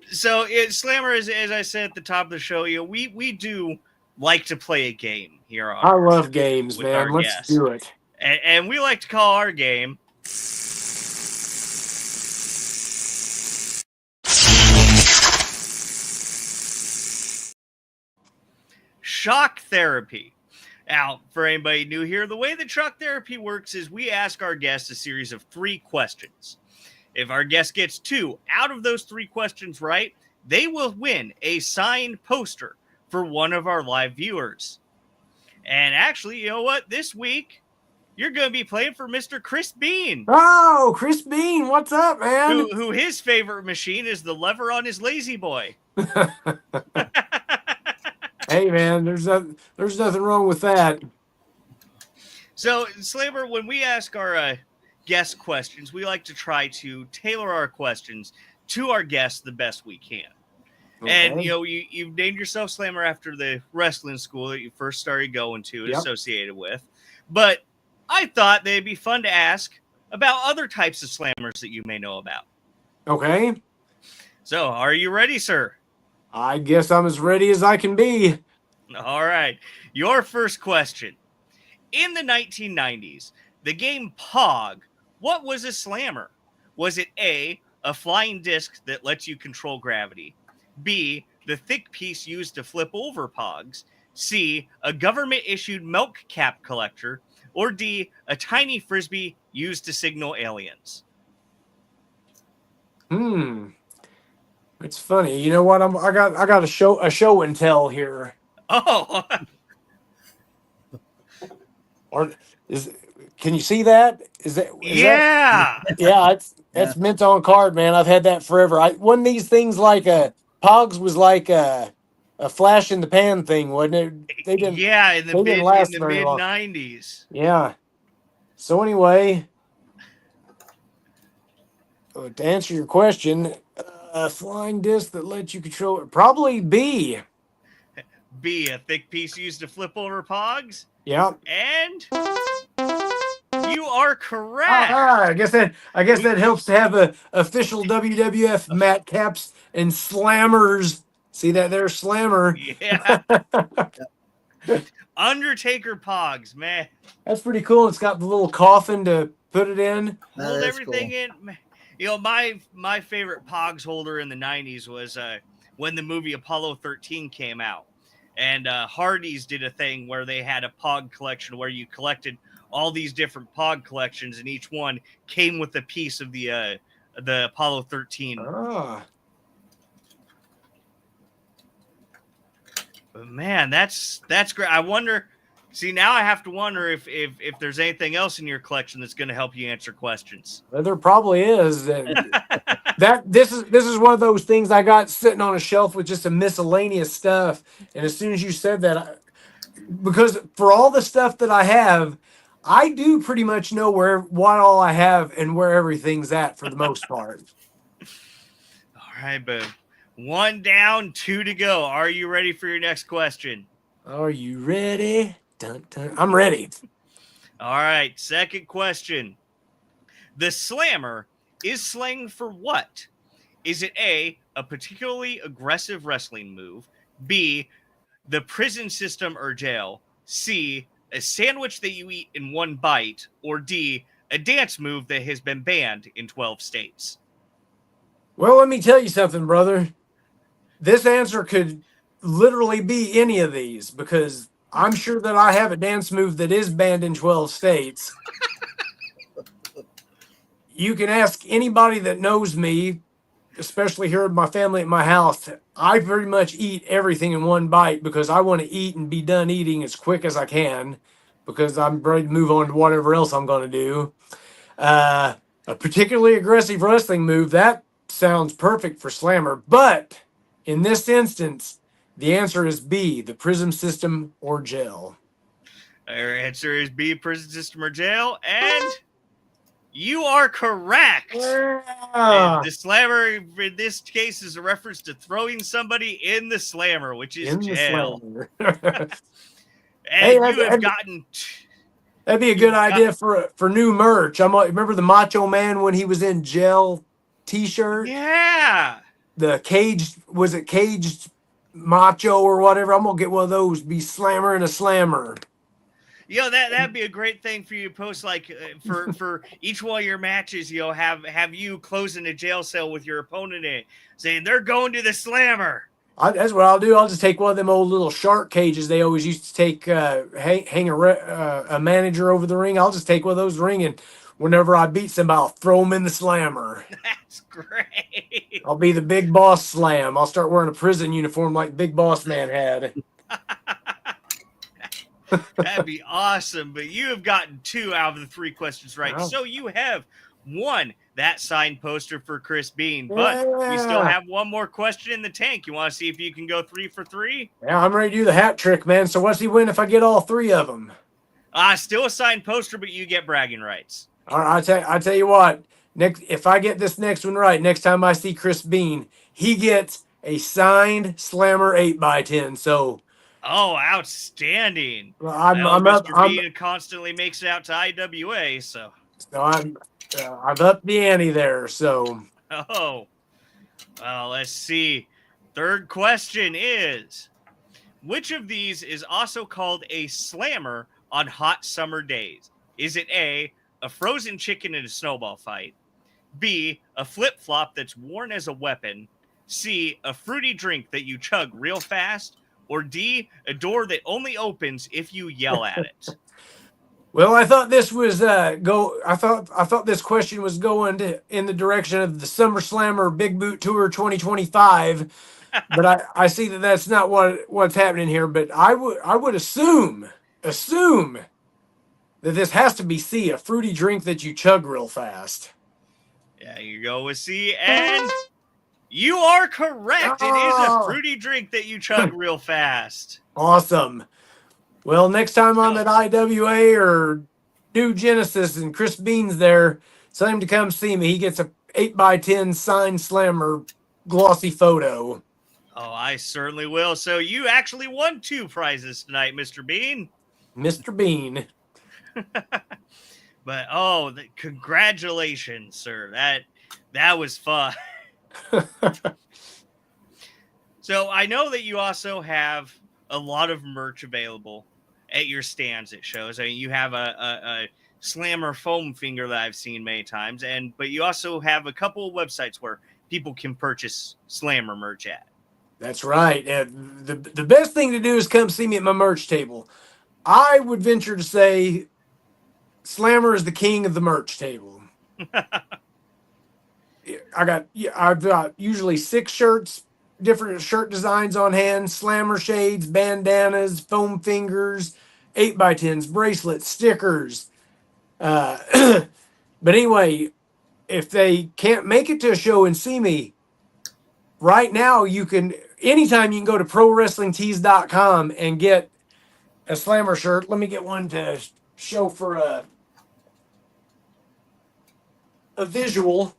S1: So, Slammer, as I said at the top of the show, we do like to play a game here on.
S3: I love games, man. Let's do it.
S1: And we like to call our game Shock Therapy. Now, for anybody new here, the way that Shock Therapy works is we ask our guests a series of 3 questions. If our guest gets 2 out of those 3 questions right, they will win a signed poster for one of our live viewers. And actually, you know what? This week, you're going to be playing for Mr. Chris Bean.
S3: Oh, Chris Bean, what's up, man?
S1: Who his favorite machine is the lever on his Lazy Boy.
S3: Hey, man, there's nothing wrong with that.
S1: So, Slammer, when we ask our guest questions, we like to try to tailor our questions to our guests the best we can. Okay. And, you've named yourself Slammer after the wrestling school that you first started going to and associated with. But I thought they'd be fun to ask about other types of slammers that you may know about.
S3: Okay.
S1: So, are you ready, sir?
S3: I guess I'm as ready as I can be.
S1: All right. Your first question. In the 1990s, the game Pog What was a slammer? Was it A, a flying disc that lets you control gravity? B, the thick piece used to flip over pogs? C, a government-issued milk cap collector? Or D, a tiny frisbee used to signal aliens?
S3: It's funny. You know what? I got a show and tell here.
S1: Oh,
S3: Or is can you see that? Is that
S1: yeah.
S3: yeah, it's
S2: Yeah.
S3: that's mint on card, man. I've had that forever. One of these things like a Pogs was like a flash in the pan thing, wasn't it? They didn't
S1: Yeah, in
S3: they
S1: the
S3: didn't
S1: mid
S3: last
S1: in the
S3: very
S1: mid
S3: long.
S1: 90s.
S3: Yeah. So anyway, to answer your question, a flying disc that lets you control it, probably B.
S1: B, a thick piece used to flip over pogs?
S3: Yeah.
S1: And you are correct.
S3: I guess that helps to have a official WWF Matt Caps and Slammers. See that there, Slammer?
S1: Yeah. Undertaker pogs, man.
S3: That's pretty cool. It's got the little coffin to put it in.
S2: That
S1: Hold
S2: is
S1: everything
S2: cool.
S1: in. You know, my favorite pogs holder in the 90s was when the movie Apollo 13 came out. And Hardee's did a thing where they had a pog collection where you collected all these different pog collections, and each one came with a piece of the Apollo 13.
S3: Ah.
S1: But man, that's great. I wonder. See, now I have to wonder if there's anything else in your collection that's going to help you answer questions.
S3: Well, there probably is. This is one of those things I got sitting on a shelf with just a miscellaneous stuff. And as soon as you said that, because for all the stuff that I have, I do pretty much know what all I have and where everything's at for the most part.
S1: All right, but 1 down, 2 to go. Are you ready for your next question?
S3: Are you ready? Dun, dun. I'm ready.
S1: All right, second question. The slammer is slang for what? Is it A, a particularly aggressive wrestling move? B, the prison system or jail? C, a sandwich that you eat in one bite? Or D, a dance move that has been banned in 12 states?
S3: Well, let me tell you something, brother. This answer could literally be any of these because I'm sure that I have a dance move that is banned in 12 states. You can ask anybody that knows me, especially here in my family at my house. I pretty much eat everything in one bite because I want to eat and be done eating as quick as I can because I'm ready to move on to whatever else I'm going to do. A particularly aggressive wrestling move, that sounds perfect for Slammer. But in this instance, the answer is B, the prison system or jail.
S1: Our answer is B, prison system or jail. And you are correct.
S3: Yeah.
S1: The slammer in this case is a reference to throwing somebody in the slammer, which is
S3: In the
S1: jail.
S3: Slammer.
S1: And
S3: Hey,
S1: you have gotten.
S3: That'd be a good idea for new merch. Remember the Macho Man when he was in jail T-shirt?
S1: Yeah.
S3: The caged Macho or whatever? I'm gonna get one of those. Be Slammer and a Slammer.
S1: You know, that'd be a great thing for you to post, like for each one of your matches. You know, have you closing a jail cell with your opponent in it, saying they're going to the slammer.
S3: That's what I'll do. I'll just take one of them old little shark cages they always used to take, hang a manager over the ring. I'll just take one of those ring, and whenever I beat somebody, I'll throw them in the slammer.
S1: That's great.
S3: I'll be the Big Boss Slam. I'll start wearing a prison uniform like Big Boss Man had.
S1: That'd be awesome. But you have gotten 2 out of the 3 questions right.
S3: Wow.
S1: So you have won that signed poster for Chris Bean. But we still have one more question in the tank. You want to see if you can go 3 for 3?
S3: Yeah, I'm ready to do the hat trick, man. So what's he win if I get all 3 of them?
S1: Still a signed poster, but you get bragging rights.
S3: All right, I tell you what. If I get this next one right, next time I see Chris Bean, he gets a signed Slammer 8x10. So.
S1: Oh, outstanding!
S3: Mr.
S1: Bean constantly makes it out to IWA, so
S3: I've upped the ante there. So
S1: well, let's see. Third question is: which of these is also called a slammer on hot summer days? Is it A, a frozen chicken in a snowball fight, B, a flip-flop that's worn as a weapon, C, a fruity drink that you chug real fast, or D, a door that only opens if you yell at it?
S3: Well, I thought this was I thought this question was going in the direction of the Summer Slammer Big Boot Tour 2025, but I see that that's not what's happening here. But I would assume that this has to be C, a fruity drink that you chug real fast.
S1: Yeah, you go with C, and you are correct. It is a fruity drink that you chug real fast.
S3: Awesome. Well, next time I'm at IWA or New Genesis and Chris Bean's there, tell him to come see me. He gets a 8x10 signed slammer glossy photo.
S1: Oh, I certainly will. So you actually won 2 prizes tonight, Mr. Bean.
S3: Mr. Bean.
S1: But congratulations, sir. That was fun. So I know that you also have a lot of merch available at your stands at shows. I mean, you have a slammer foam finger that I've seen many times, but you also have a couple of websites where people can purchase slammer merch at.
S3: That's right. The best thing to do is come see me at my merch table. I would venture to say Slammer is the king of the merch table. I've got usually 6 shirts, different shirt designs on hand, slammer shades, bandanas, foam fingers, 8x10s, bracelets, stickers. But anyway, if they can't make it to a show and see me, right now anytime you can go to prowrestlingtees.com and get a slammer shirt. Let me get one to show for a visual.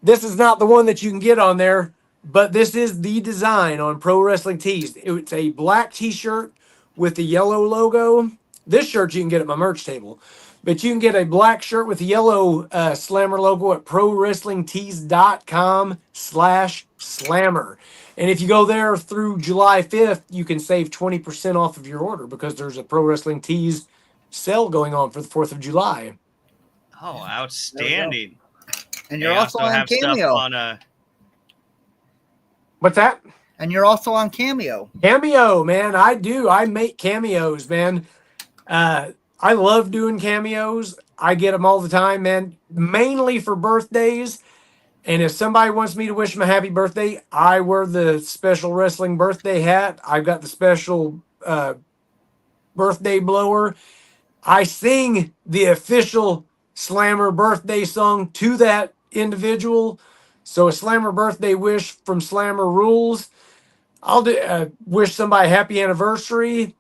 S3: This is not the one that you can get on there, but this is the design on Pro Wrestling Tees. It's a black t-shirt with the yellow logo. This shirt you can get at my merch table, but you can get a black shirt with the yellow Slammer logo at prowrestlingtees.com/slammer. And if you go there through July 5th, you can save 20% off of your order because there's a Pro Wrestling Tees sale going on for the 4th of July.
S1: Oh, outstanding.
S2: And you're also on Cameo.
S3: What's that?
S2: And you're also on Cameo.
S3: Cameo, man. I do. I make cameos, man. I love doing cameos. I get them all the time, man. Mainly for birthdays. And if somebody wants me to wish them a happy birthday, I wear the special wrestling birthday hat. I've got the special birthday blower. I sing the official Slammer birthday song to that individual. So a Slammer birthday wish from Slammer rules. I'll wish somebody a happy anniversary.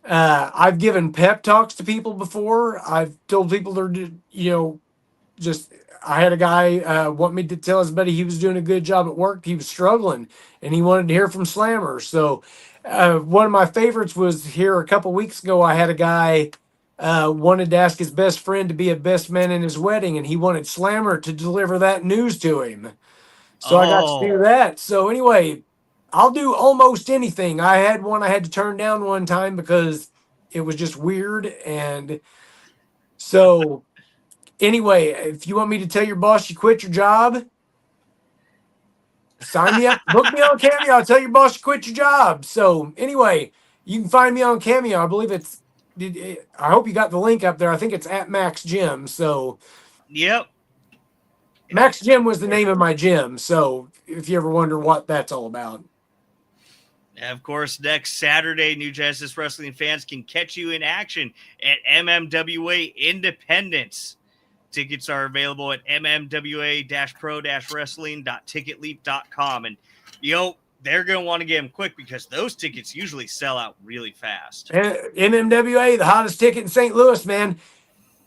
S3: I've given pep talks to people before. I've told people they're, I had a guy want me to tell his buddy he was doing a good job at work. He was struggling and he wanted to hear from Slammer. So one of my favorites was here a couple weeks ago. I had a guy wanted to ask his best friend to be a best man in his wedding, and he wanted Slammer to deliver that news to him. So I got to do that. So anyway, I'll do almost anything. I had one I had to turn down one time because it was just weird. And so anyway, if you want me to tell your boss you quit your job, sign me up, book me on Cameo. I'll tell your boss you quit your job. So anyway, you can find me on Cameo. I believe I hope you got the link up there. I think it's at Max Gym. So
S1: yep.
S3: Max Gym was the name of my gym. So if you ever wonder what that's all about.
S1: And of course, next Saturday, New Genesis Wrestling fans can catch you in action at MMWA Independence. Tickets are available at mmwa-pro-wrestling.ticketleap.com. And, they're going to want to get them quick because those tickets usually sell out really fast.
S3: MMWA, the hottest ticket in St. Louis, man.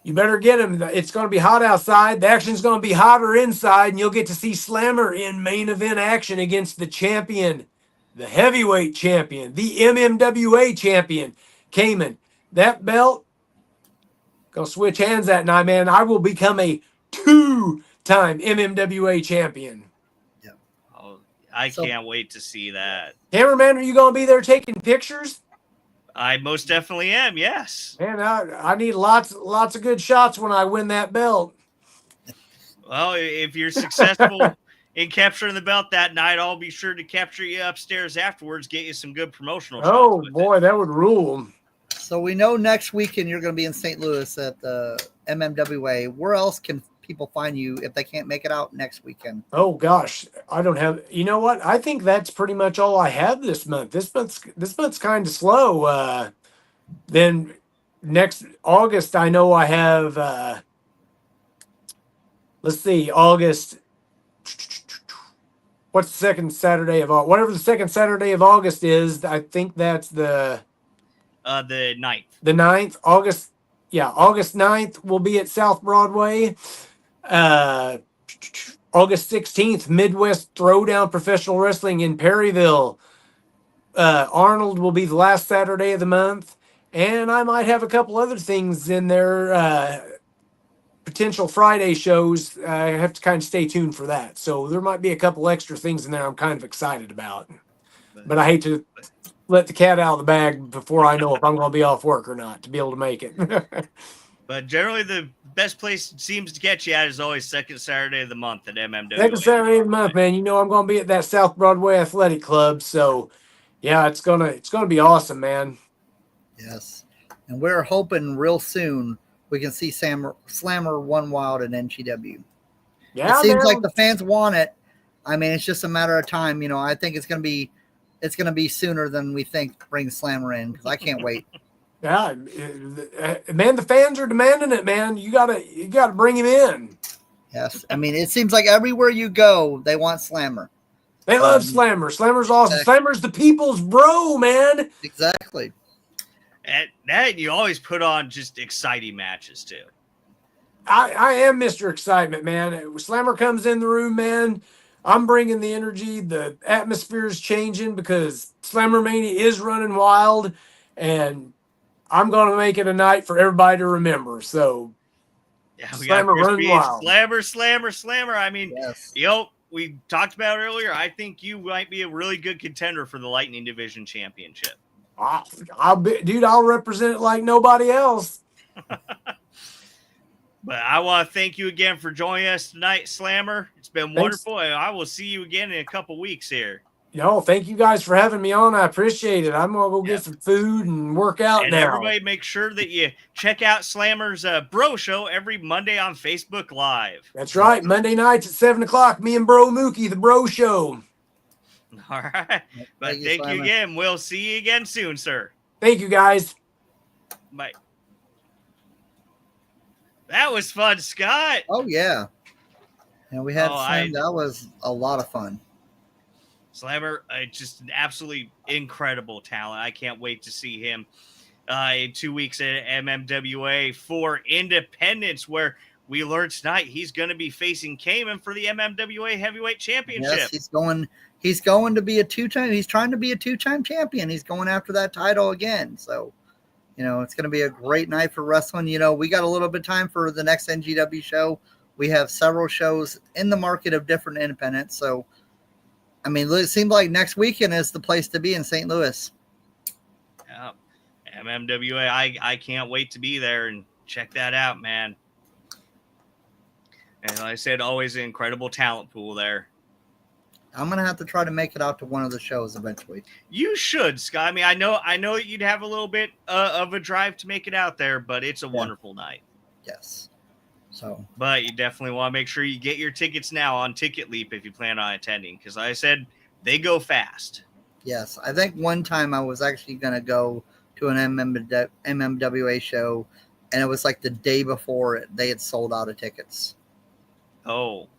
S3: You better get them. It's going to be hot outside. The action's going to be hotter inside, and you'll get to see Slammer in main event action against the champion, the heavyweight champion, the MMWA champion, Cayman. That belt, going to switch hands that night, man. I will become a 2-time MMWA champion.
S1: Yep. Oh, I can't wait to see that.
S3: Cameraman, are you going to be there taking pictures?
S1: I most definitely am. Yes.
S3: Man, I need lots of good shots when I win that belt.
S1: Well, if you're successful in capturing the belt that night, I'll be sure to capture you upstairs afterwards, get you some good promotional shots.
S3: Oh
S1: with
S3: boy,
S1: it.
S3: that would rule.
S2: So we know next weekend you're going to be in St. Louis at the MMWA. Where else can people find you if they can't make it out next weekend?
S3: Oh gosh, I don't have. You know what? I think that's pretty much all I have this month. This month's kind of slow. Then next August, I know I have. Let's see, August. What's the second Saturday of August? Whatever the second Saturday of August is, I think that's the
S1: 9th.
S3: The 9th. August. Yeah, August 9th will be at South Broadway. August 16th, Midwest Throwdown Professional Wrestling in Perryville. Arnold will be the last Saturday of the month. And I might have a couple other things in there, potential Friday shows. I have to kind of stay tuned for that. So there might be a couple extra things in there I'm kind of excited about. But I hate to let the cat out of the bag before I know if I'm going to be off work or not to be able to make it.
S1: But generally, the best place it seems to get you at is always second Saturday of the month at MMWA.
S3: Second Saturday of the month, man. You know I'm going to be at that South Broadway Athletic Club, so yeah, it's gonna be awesome, man.
S2: Yes, and we're hoping real soon we can see Slammer One Wild in NGW.
S3: Yeah,
S2: it seems
S3: man.
S2: like the fans want it. I mean, it's just a matter of time. You know, I think it's gonna be sooner than we think. Bring Slammer in because I can't wait.
S3: Yeah, man, the fans are demanding it, man. You gotta bring him in.
S2: Yes, I mean, it seems like everywhere you go, they want Slammer.
S3: They love Slammer. Slammer's awesome.
S2: Exactly.
S3: Slammer's the people's bro, man.
S2: Exactly.
S1: And that you always put on just exciting matches too.
S3: I am Mr. Excitement, man. Slammer comes in the room, man. I'm bringing the energy. The atmosphere is changing because Slammer Mania is running wild, and I'm going to make it a night for everybody to remember. So,
S1: yeah, we
S3: Slammer
S1: got
S3: runs wild.
S1: Slammer. I mean,
S2: yes.
S1: We talked about earlier. I think you might be a really good contender for the Lightning Division Championship.
S3: I'll represent it like nobody else.
S1: But I want to thank you again for joining us tonight, Slammer. It's been wonderful. And I will see you again in a couple weeks here.
S3: No, thank you guys for having me on. I appreciate it. I'm going to go get some food and work out
S1: and
S3: now.
S1: Everybody make sure that you check out Slammer's Bro Show every Monday on Facebook Live.
S3: That's right. Monday nights at 7 o'clock, me and Bro Mookie, the Bro Show.
S1: All right. But thank you again. We'll see you again soon, sir.
S3: Thank you, guys.
S1: Bye. That was fun, Scott.
S2: Oh, yeah. And we had that was a lot of fun.
S1: Slammer, just an absolutely incredible talent. I can't wait to see him in 2 weeks at MMWA for Independence, where we learned tonight he's going to be facing Cayman for the MMWA Heavyweight Championship.
S2: Yes, he's going to be a two-time. He's trying to be a two-time champion. He's going after that title again. So, you know, it's going to be a great night for wrestling. You know, we got a little bit of time for the next NGW show. We have several shows in the market of different independents. So, I mean, it seems like next weekend is the place to be in St. Louis.
S1: Yeah. MMWA, I can't wait to be there and check that out, man. And like I said, always an incredible talent pool there.
S2: I'm going to have to try to make it out to one of the shows eventually.
S1: You should, Scott. I mean, I know that you'd have a little bit of a drive to make it out there, but it's a wonderful night.
S2: Yes. So,
S1: but you definitely want to make sure you get your tickets now on Ticket Leap if you plan on attending, because like I said, they go fast.
S2: Yes, I think one time I was actually going to go to an MMWA show, and it was like the day before they had sold out of tickets.
S1: Oh,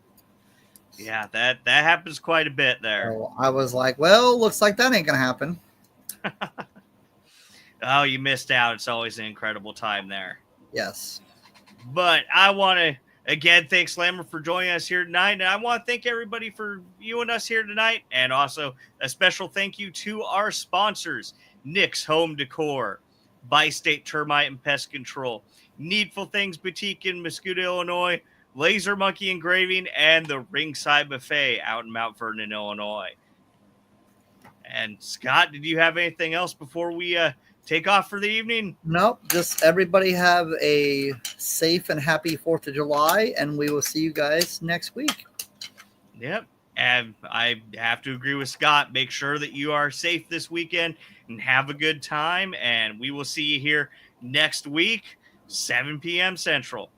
S1: yeah, that happens quite a bit there.
S2: So I was like, well, looks like that ain't going to happen.
S1: Oh, you missed out. It's always an incredible time there.
S2: Yes.
S1: But I want to, again, thank Slammer for joining us here tonight. And I want to thank everybody for viewing us here tonight. And also a special thank you to our sponsors, Nick's Home Decor, Bi-State Termite and Pest Control, Needful Things Boutique in Muscoda, Illinois, Laser Monkey Engraving, and the Ringside Buffet out in Mount Vernon, Illinois. And Scott, did you have anything else before we take off for the evening?
S2: Nope. Just everybody have a safe and happy 4th of July, and we will see you guys next week.
S1: Yep. And I have to agree with Scott. Make sure that you are safe this weekend and have a good time. And we will see you here next week, 7 p.m. Central.